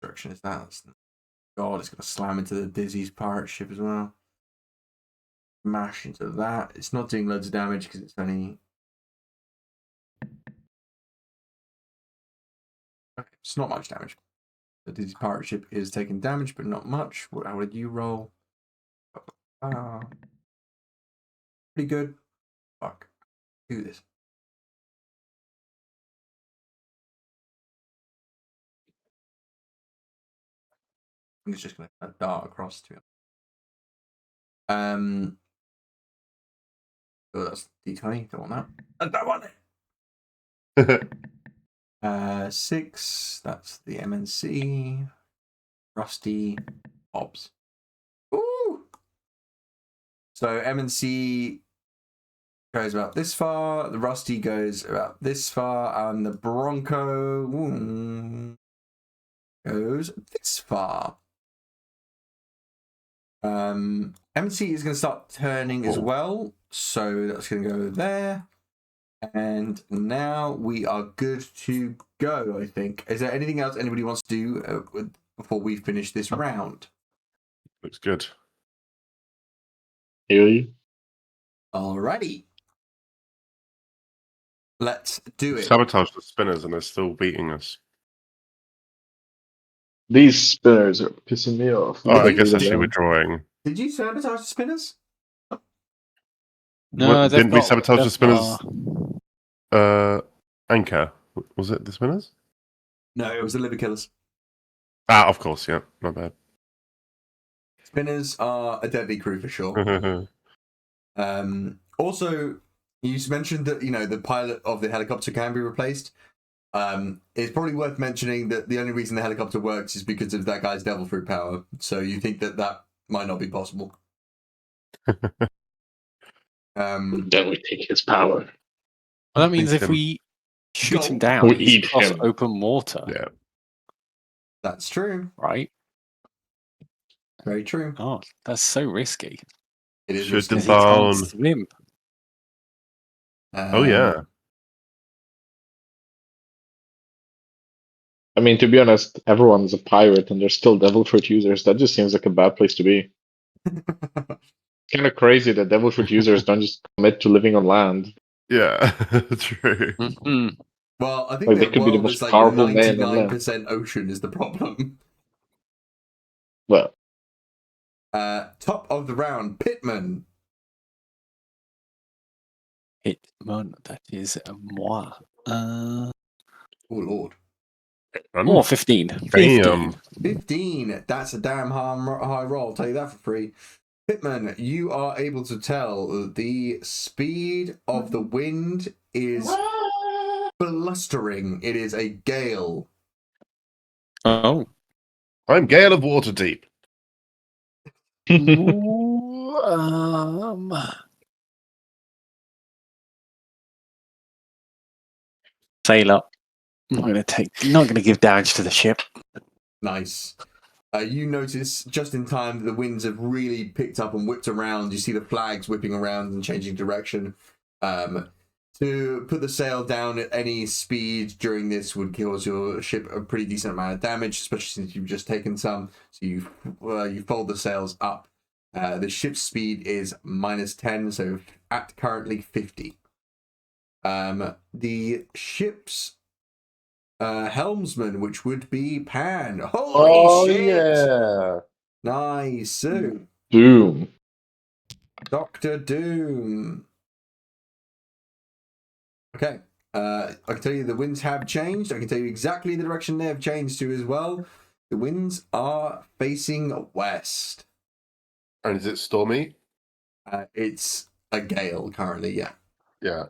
S1: Direction is that. God, it's going to slam into the Dizzy's pirate ship as well. Smash into that. It's not doing loads of damage because it's only. Okay, it's not much damage. The Dizzy's pirate ship is taking damage, but not much. How did you roll? Pretty good. Fuck. Do this. I think it's just going to dart across to it. Oh, that's D20. Don't want that. I don't want it. 6. That's the MNC. Rusty Hobbs. Ooh. So MNC goes about this far. The Rusty goes about this far, and the Bronco goes this far. MC is going to start turning as well, so that's going to go there. And now we are good to go, I think. Is there anything else anybody wants to do before we finish this round?
S3: Looks good.
S4: Hear you.
S1: Alrighty. Let's do it.
S3: Sabotage the spinners and they're still beating us.
S4: These spinners are pissing me off.
S3: Oh, I
S1: Wait,
S3: guess
S1: did
S3: actually
S1: you-
S3: we're drawing.
S1: Did you sabotage the spinners?
S2: No,
S3: Didn't we sabotage the
S2: they've
S3: spinners?
S2: got-
S3: Anchor. Was it the spinners?
S1: No, it was the liver killers.
S3: Ah, of course, yeah. My bad.
S1: Spinners are a deadly crew for sure. Also, you mentioned that the pilot of the helicopter can be replaced. It's probably worth mentioning that the only reason the helicopter works is because of that guy's devil fruit power. So you think that might not be possible.
S4: Then we take his power.
S2: Well, that means
S3: Eat
S2: if
S3: him.
S2: we shoot him
S1: Go.
S2: down,
S4: We
S2: he's
S4: eat
S2: across
S4: him.
S2: open water,
S3: Yeah.
S1: That's true.
S2: right?
S1: Very true.
S2: Oh, that's so risky.
S1: It is
S3: Shoot
S1: risky.
S3: them
S2: Because he can't
S3: down.
S2: swim.
S3: Oh, yeah.
S4: I mean, to be honest, everyone's a pirate and they're still devil fruit users. That just seems like a bad place to be. Kind of crazy that devil fruit users don't just commit to living on land.
S3: Yeah. True.
S2: Mhm.
S1: Well, I think
S4: Like, they
S1: the
S4: could be the
S1: world
S4: most
S1: is like
S4: powerful man on
S1: 99% ocean is the problem.
S4: Well,
S1: Top of the round, Pittman.
S2: Hitman, that is moi.
S1: Oh, Lord.
S2: Oh, 15.
S3: Damn.
S1: 15. That's a damn high roll. I'll tell you that for free. Pittman, you are able to tell the speed of the wind is blustering. It is a gale.
S2: Oh.
S3: I'm Gale of Waterdeep.
S2: Ooh, sail up. I'm not gonna give damage to the ship.
S1: Nice. You notice just in time that the winds have really picked up and whipped around. You see the flags whipping around and changing direction. To put the sail down at any speed during this would cause your ship a pretty decent amount of damage, especially since you've just taken some. So you fold the sails up. The ship's speed is -10, so at currently 50. The ship's helmsman, which would be Pan. Holy shit!
S3: yeah.
S1: Nice. So,
S4: Doom.
S1: Dr. Doom. Okay. I can tell you the winds have changed. I can tell you exactly the direction they have changed to as well. The winds are facing west.
S3: And is it stormy?
S1: It's a gale currently, yeah.
S3: Yeah.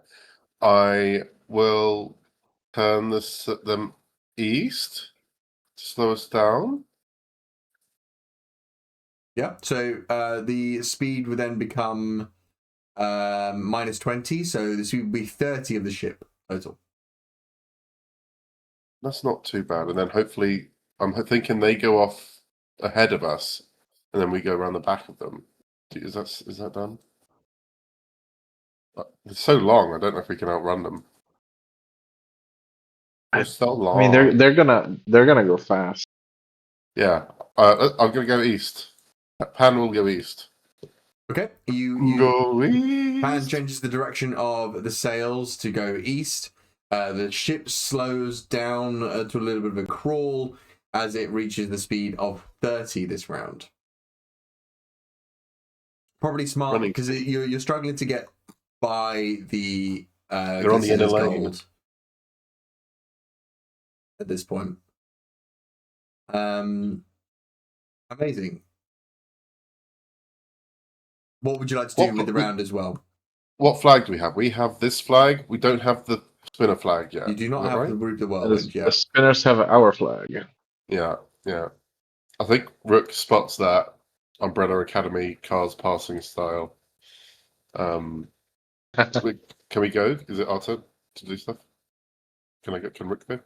S3: I will turn them east to slow us down.
S1: Yeah. So the speed would then become -20. So this would be 30 of the ship total.
S3: That's not too bad. And then hopefully, I'm thinking they go off ahead of us, and then we go around the back of them. Is that done? It's so long. I don't know if we can outrun them. They're so long.
S4: I mean, they're gonna go fast.
S3: Yeah. I'm gonna go east. Pan will go east.
S1: Okay, you
S3: Go east.
S1: Pan changes the direction of the sails to go east. The ship slows down to a little bit of a crawl as it reaches the speed of 30 this round. Probably smart
S3: Running
S1: because you're struggling to get by the
S3: They're on the inner
S1: Glisten's
S3: lane.
S1: Gold at this point. Amazing. What would you like to do with the round as well?
S3: What flag do we have? We have this flag. We don't have the spinner flag yet.
S1: You do not
S3: Is that
S1: have
S3: right?
S1: the Route of the
S4: And
S1: Whirlwind
S4: the
S1: yet.
S4: spinners have our flag.
S3: Yeah. I think Rook spots that Umbrella Academy cars passing style. Can we go? Is it our turn to do stuff? Can Rook go?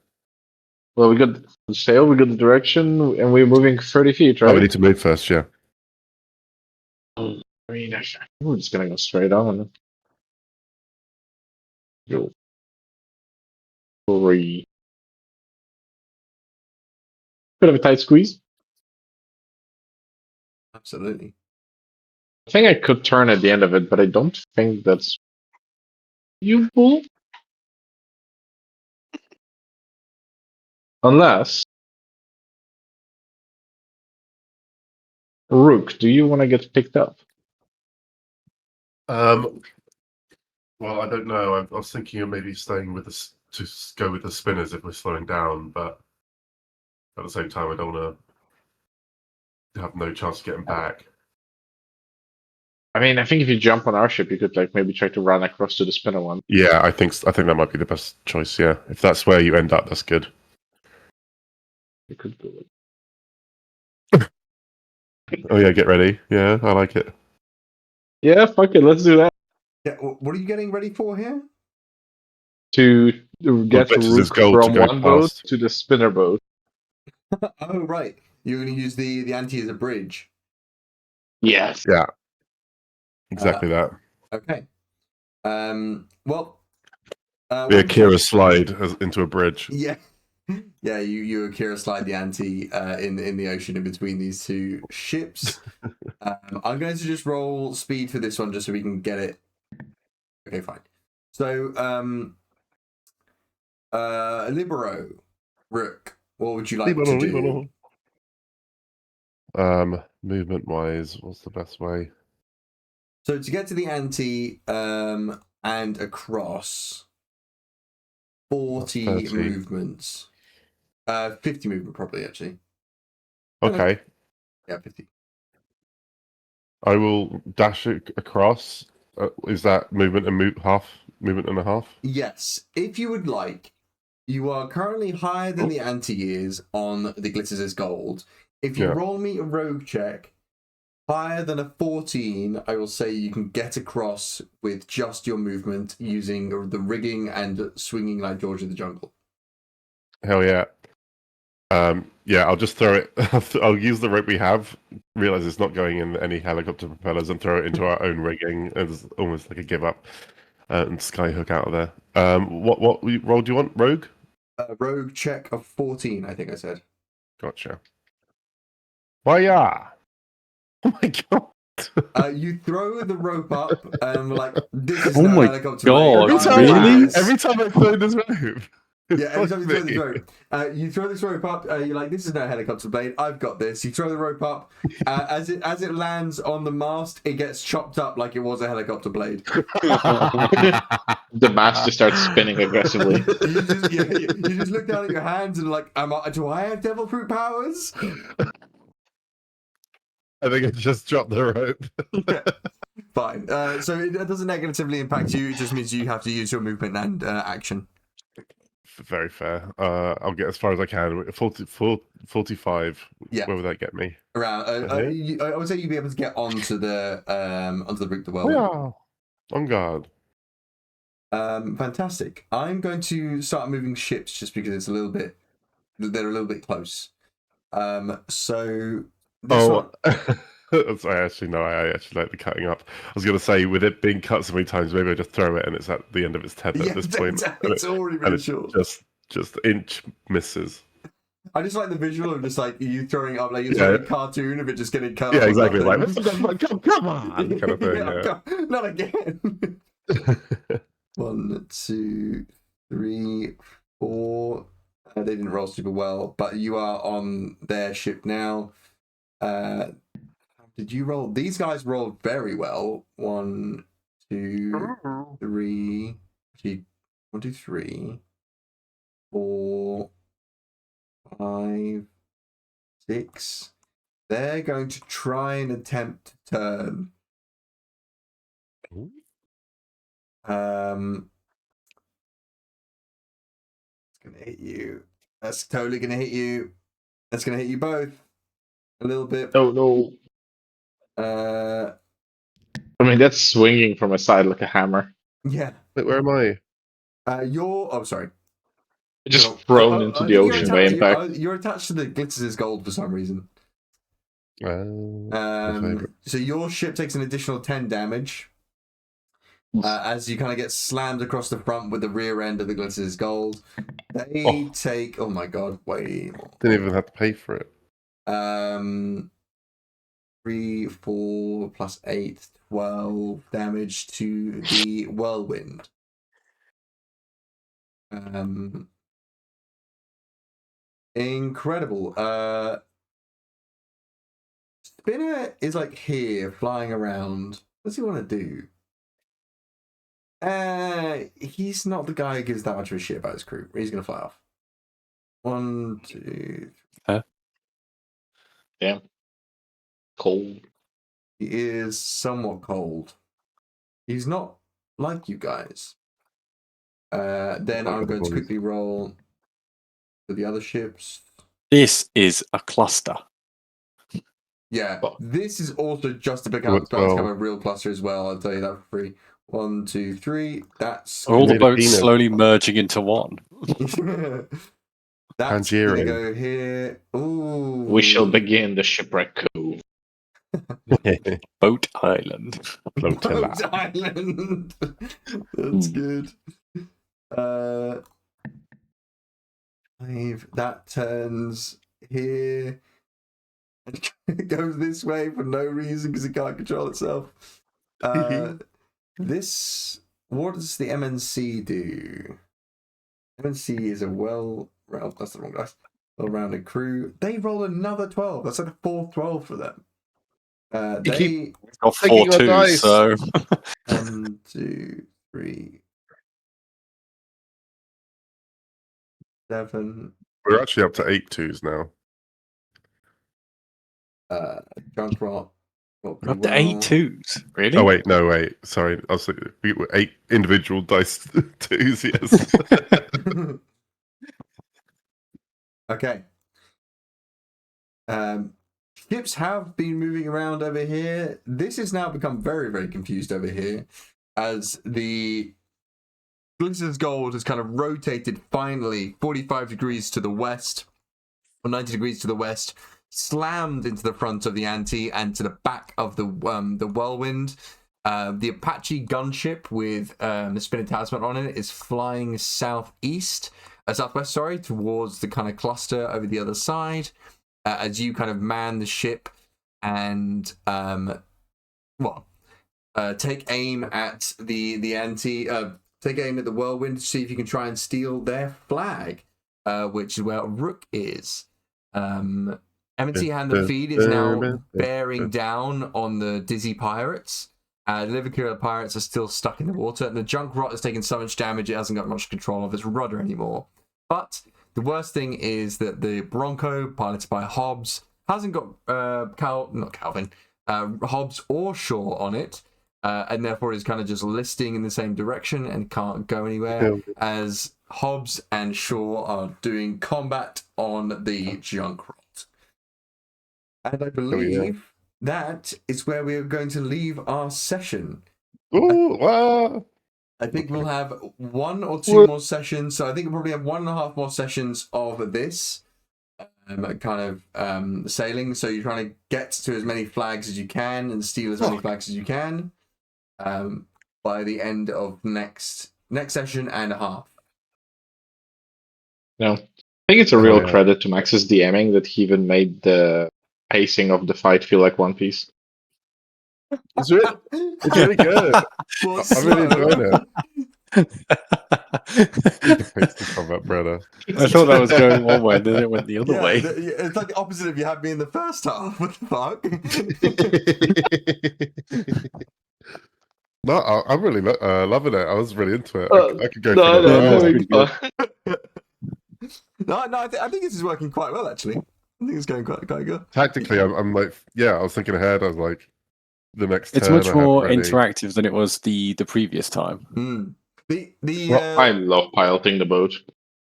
S4: Well, we got the sail, we got the direction, and we're moving 30 feet, right?
S3: Oh, we need to move first, yeah.
S4: I mean, I think we're just gonna go straight on. Go 3. Bit of a tight squeeze.
S1: Absolutely.
S4: I think I could turn at the end of it, but I don't think that's useful. Unless Rook, do you want to get picked up?
S3: Well, I don't know. I was thinking of maybe staying with to go with the spinners if we're slowing down, but at the same time, I don't want to have no chance of getting back.
S4: I mean, I think if you jump on our ship, you could like maybe try to run across to the spinner one.
S3: Yeah, I think that might be the best choice. Yeah, if that's where you end up, that's good.
S4: You could do it.
S3: Oh yeah, get ready. Yeah, I like it.
S4: Yeah, fuck it, let's do that.
S1: Yeah. What are you getting ready for here?
S4: To get
S3: Glitters is
S4: Rook
S3: gold to
S4: from
S3: go
S4: one boat
S3: past.
S4: to the spinner boat.
S1: Oh right, you're going to use the ante as a bridge.
S4: Yes.
S3: Yeah, exactly that.
S1: Okay. Well.
S3: The Akira slide into a bridge.
S1: Yeah. Yeah, you Akira slide the ante in the ocean in between these two ships. I'm going to just roll speed for this one just so we can get it. Okay, fine. So Libero, Rook, what would you like to do?
S3: Movement wise, what's the best way?
S1: So to get to the ante and across 40
S3: 30.
S1: movements. 50 movement probably actually.
S3: Okay,
S1: Yeah, 50.
S3: I will dash it across. Is that movement and movement and a half?
S1: Yes, if you would like. You are currently higher than the ante is on the Glitters as Gold. If you roll me a rogue check higher than a 14, I will say you can get across with just your movement using the rigging and swinging like George of the Jungle.
S3: Hell yeah. Yeah, I'll just throw it. I'll use the rope we have. Realize it's not going in any helicopter propellers, and throw it into our own rigging as almost like a give up, and skyhook out of there. What role do you want? Rogue.
S1: Rogue check of 14, I think I said.
S3: Gotcha. Why yeah? Oh my god.
S1: You throw the rope up, like this is
S2: Oh
S1: no
S2: my
S1: helicopter
S2: God,
S1: blade.
S2: really?
S3: Every time I throw this rope.
S1: Yeah, every time you throw this rope, you throw this rope up. You're like, "This is no helicopter blade. I've got this." You throw the rope up. As it lands on the mast, it gets chopped up like it was a helicopter blade.
S4: The mast just starts spinning aggressively.
S1: You just look down at your hands and like, do I have devil fruit powers?
S3: I think I just dropped the rope.
S1: Fine. So it doesn't negatively impact you. It just means you have to use your movement and action.
S3: Very fair. I'll get as far as I can. 45.
S1: Yeah.
S3: Where would that get me?
S1: Around. I would say you'd be able to get onto the Route the World.
S3: Yeah. On guard.
S1: Fantastic. I'm going to start moving ships just because they're a little bit close. So this one.
S3: Sorry, actually, no, I actually like the cutting up. I was going to say, with it being cut so many times, maybe I just throw it and it's at the end of its tether at this point.
S1: It's already
S3: And
S1: really
S3: it
S1: short.
S3: just inch misses.
S1: I just like the visual of just like you throwing up, like you're
S3: Yeah.
S1: throwing a cartoon of it just getting cut.
S3: Yeah,
S1: up on
S3: exactly. Like,
S1: nothing.
S3: come on, kind of thing. Yeah.
S1: Not again. 1, 2, 3, 4. They didn't roll super well, but you are on their ship now. Did you roll? These guys rolled very well. 1, 2, 3. Actually, 1, 2, 3, 4, 5, 6. They're going to try and attempt to turn. It's gonna hit you. That's totally gonna hit you. That's gonna hit you both a little bit.
S4: Oh no! I mean, that's swinging from a side like a hammer.
S1: Yeah.
S3: Wait, where am I?
S1: You're. Oh, sorry.
S4: Just thrown into the ocean by impact.
S1: You're attached to the Glitzer's gold for some reason. So your ship takes an additional 10 damage as you kind of get slammed across the front with the rear end of the Glitzer's gold. They take. Oh my god! Way more.
S3: Didn't even have to pay for it.
S1: 3, 4 plus 8, 12 damage to the whirlwind. Incredible. Spinner is like here, flying around. What's he want to do? He's not the guy who gives that much of a shit about his crew. He's gonna fly off. 1, 2.
S4: Damn. Cold.
S1: He is somewhat cold. He's not like you guys. Then I'm going to quickly roll for the other ships.
S2: This is a cluster.
S1: Yeah, this is also just about to become a real cluster as well. I'll tell you that for free. 1, 2, 3. That's
S2: all the boats slowly merging into one.
S1: That's gonna go here. Ooh.
S4: We shall begin the shipwreck coup.
S2: Boat Island.
S1: Boat Island. That's good. 5. That turns here. It goes this way for no reason because it can't control itself. This. What does the MNC do? MNC is a that's the wrong dice. Well-rounded crew. They roll another 12. That's like the fourth 12 for them. They
S2: got 4 2s, so
S1: 1, 2, 3, 7.
S3: We're actually up to 8 2s now.
S1: Junk rot.
S2: We're up to 8 2s. Really?
S3: Oh wait, no, wait. Sorry, I was we were 8 individual dice 2s. Yes.
S1: Okay. Ships have been moving around over here. This has now become very, very confused over here as the Glitzer's gold has kind of rotated finally 45 degrees to the west, or 90 degrees to the west, slammed into the front of the Anti and to the back of the whirlwind. The Apache gunship with the spinning talisman on it is flying southwest, towards the kind of cluster over the other side. As you kind of man the ship and take aim at the Anti, take aim at the whirlwind to see if you can try and steal their flag, which is where Rook is. MNT Hand and Feed is now bearing down on the Dizzy Pirates. The Liverpool Pirates are still stuck in the water, and the Junk Rot has taken so much damage it hasn't got much control of its rudder anymore. But the worst thing is that the Bronco, piloted by Hobbs, hasn't got Hobbs or Shaw on it, and therefore is kind of just listing in the same direction and can't go anywhere, as Hobbs and Shaw are doing combat on the Junk Rot. And I believe that is where we are going to leave our session.
S3: Ooh, wow.
S1: I think we'll have 1 or 2 more sessions. So I think we'll probably have 1.5 more sessions of this. kind of sailing. So you're trying to get to as many flags as you can and steal as many flags as you can by the end of next session and a half.
S4: No, I think it's a real
S3: yeah.
S4: credit to Max's DMing that he even made the pacing of the fight feel like One Piece.
S3: It's really good.
S1: Well,
S3: I'm really
S1: slow.
S3: enjoying it. Thanks to combat, brother.
S2: I thought that was going one way, then it went the other way.
S1: It's like the opposite of you had me in the first half. What the fuck?
S3: No, I'm really loving it. I was really into it. I could go
S4: No,
S3: for another hour.
S2: pretty good.
S1: No, I think this is working quite well, actually. I think it's going quite good.
S3: Tactically, I'm like, yeah, I was thinking ahead. I was like, the next
S2: It's
S3: turn
S2: much
S3: I have
S2: more
S3: ready.
S2: interactive than it was the previous time.
S1: Mm.
S4: I love piloting the boat.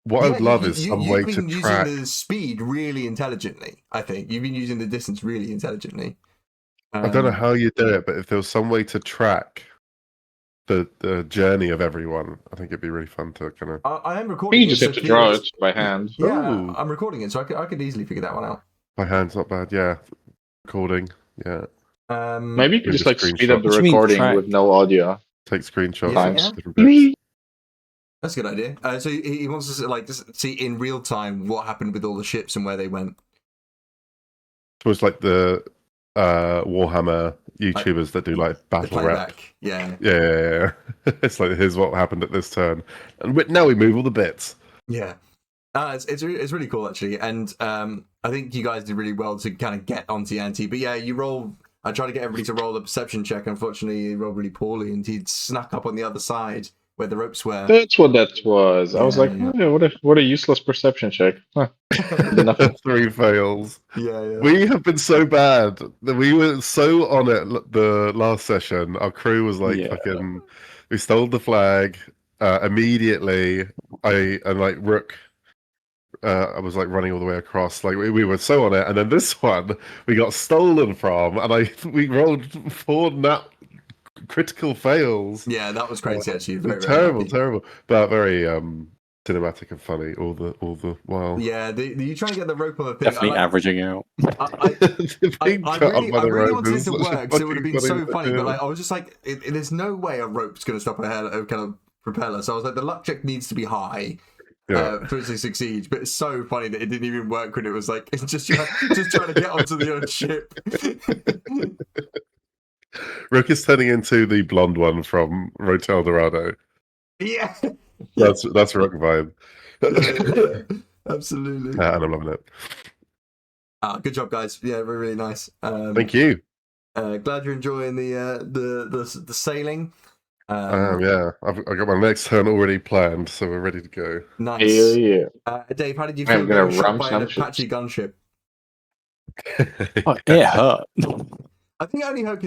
S3: What I'd love is some way
S1: you've
S3: to
S1: been
S3: track.
S1: using the speed really intelligently. I think you've been using the distance really intelligently.
S3: I don't know how you do it, but if there was some way to track the journey of everyone, I think it'd be really fun to kind of.
S1: I am
S4: I
S1: recording.
S4: think you just have to draw it by hand.
S1: Yeah,
S3: Ooh.
S1: I'm recording it, so I could easily figure that one out.
S3: My hand's not bad. Yeah, recording. Yeah,
S4: Maybe you could
S3: With
S4: just
S3: the
S4: like speed up the
S2: What do you mean
S4: recording
S2: track?
S4: with no audio.
S3: take screenshots.
S1: Yeah,
S3: of
S1: yeah.
S3: different bits.
S1: That's a good idea. So he wants us to like just see in real time what happened with all the ships and where they went.
S3: So it's like the Warhammer YouTubers that do like
S1: The
S3: battle rep.
S1: playback. Yeah.
S3: Yeah. It's like here's what happened at this turn, and now we move all the bits.
S1: Yeah. It's really cool actually, and I think you guys did really well to kind of get onto Yanti. But yeah, you roll. I tried to get everybody to roll the perception check. Unfortunately, he rolled really poorly, and he'd snuck up on the other side where the ropes were.
S4: That's what that was. I was
S1: Yeah,
S4: like,
S1: yeah.
S4: oh, yeah, what a useless perception check. Huh. Nothing.
S3: 3 fails.
S1: Yeah.
S3: We have been so bad that we were so on it the last session. Our crew was like
S2: Yeah.
S3: fucking. We stole the flag immediately. Rook. I was like running all the way across. Like we were so on it, and then this one we got stolen from, and we rolled 4 critical fails.
S1: Yeah, that was crazy actually. Very, very
S3: Terrible,
S1: lucky.
S3: terrible, but very cinematic and funny all the while.
S1: Yeah, you trying to get the rope on the thing.
S2: Definitely averaging out.
S1: I
S3: Being cut up by
S1: I
S3: the
S1: really
S3: rope
S1: wanted it
S3: is
S1: to
S3: such
S1: work, so it would have been
S3: fucking
S1: so funny. But
S3: yeah.
S1: like, I was just like, there's no way a rope's going to stop a kind of propeller. So I was like, the luck check needs to be high for it to succeed. But it's so funny that it didn't even work when it was like it's just trying to get onto the own ship.
S3: Rook is turning into the blonde one from Rotel Dorado.
S1: Yeah,
S3: That's Rook vibe.
S1: absolutely.
S3: And I'm loving it.
S1: Good job, guys. Yeah, really, really nice.
S3: Thank you.
S1: Glad you're enjoying the sailing.
S3: Yeah, I've got my next turn already planned, so we're ready to go.
S1: Nice.
S4: Yeah.
S1: Dave, how did you
S4: I'm
S1: feel
S4: gonna
S1: getting shot
S4: ram
S1: by
S4: some
S1: an Apache gunship?
S2: Oh, it hurt.
S1: I think it only hurt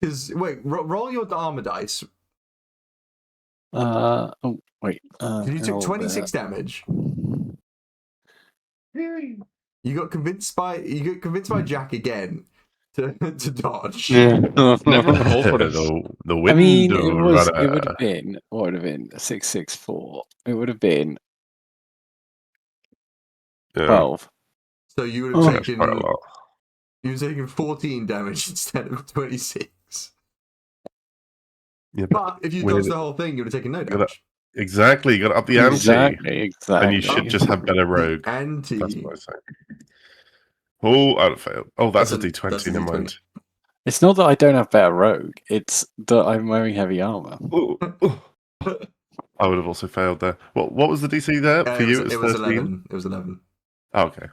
S1: because wait, roll your armor dice.
S2: Oh wait.
S1: You took 26 damage. You got convinced by Jack again to dodge.
S2: Yeah.
S4: Never called for this.
S3: the
S2: I mean,
S3: window
S2: it would
S3: runner.
S2: have been, what would have been 664? It would have been
S3: Yeah,
S2: 12.
S1: So you would
S2: Oh.
S1: have
S3: that's
S1: taken
S3: quite a lot.
S1: 14 damage instead of 26.
S3: Yeah,
S1: But if you
S3: we
S1: dodged
S3: did
S1: the whole thing, you would have taken no
S3: gotta-
S1: damage.
S3: exactly. You got to up the ante,
S2: Exactly.
S3: and you should just have better rogue.
S1: Ante.
S3: That's what I say. Oh, I'd failed. Oh, that's a
S1: That's
S3: D20.
S1: a
S3: Never
S1: D20.
S3: mind.
S2: It's not that I don't have better rogue, it's that I'm wearing heavy armor.
S3: Ooh, ooh. I would have also failed there. What was the DC there for you?
S1: It was
S3: 13?
S1: 11. It was 11.
S3: Oh, okay.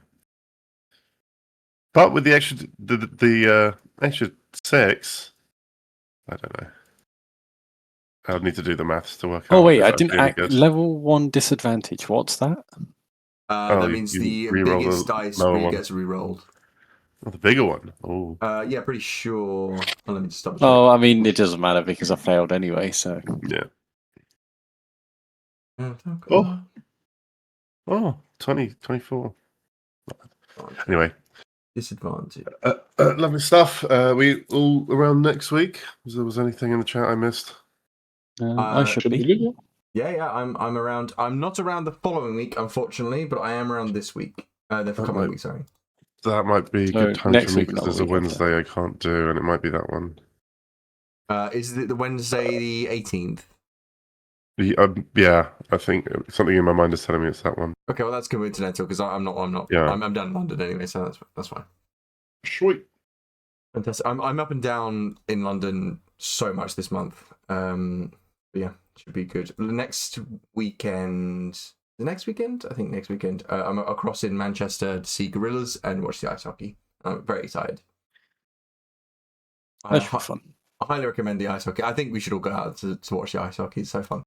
S3: But with the extra the extra 6, I don't know. I'd need to do the maths to work out.
S2: Oh wait,
S3: if
S2: I
S3: that's
S2: didn't
S3: really
S2: act
S3: good.
S2: level 1 disadvantage. What's that?
S1: That means
S3: you
S1: the
S3: re-roll
S1: biggest
S3: the
S1: dice
S3: lower one.
S1: gets re-rolled.
S3: Oh, the bigger one. Oh,
S1: Yeah, pretty sure. Oh, let me just double check.
S2: Oh, I mean, it doesn't matter because I failed anyway, so.
S3: yeah.
S1: Oh.
S3: Oh, 20, 24. Anyway,
S1: Disadvantage.
S3: lovely stuff. We all around next week? Was there anything in the chat I missed?
S2: I should
S4: Should
S2: be.
S4: be good.
S1: Yeah, I'm around. I'm not around the following week, unfortunately, but I am around this week. They're for
S3: That
S1: coming
S3: might-
S1: week, sorry.
S3: That might be a
S2: So
S3: good time
S2: next
S3: for me
S2: week,
S3: because
S2: not the
S3: there's a
S2: week after.
S3: Wednesday I can't do, and it might be that one.
S1: Is it the Wednesday the 18th?
S3: Yeah, I think something in my mind is telling me it's that one.
S1: Okay, well that's coincidental because I'm not.
S3: Yeah.
S1: I'm down in London anyway, so that's fine.
S3: Sweet.
S1: Fantastic. I'm up and down in London so much this month. But yeah, should be good. The next weekend. I think next weekend. I'm across in Manchester to see Gorillas and watch the ice hockey. I'm very excited.
S2: That should be fun.
S1: I highly recommend the ice hockey. I think we should all go out to watch the ice hockey. It's so fun.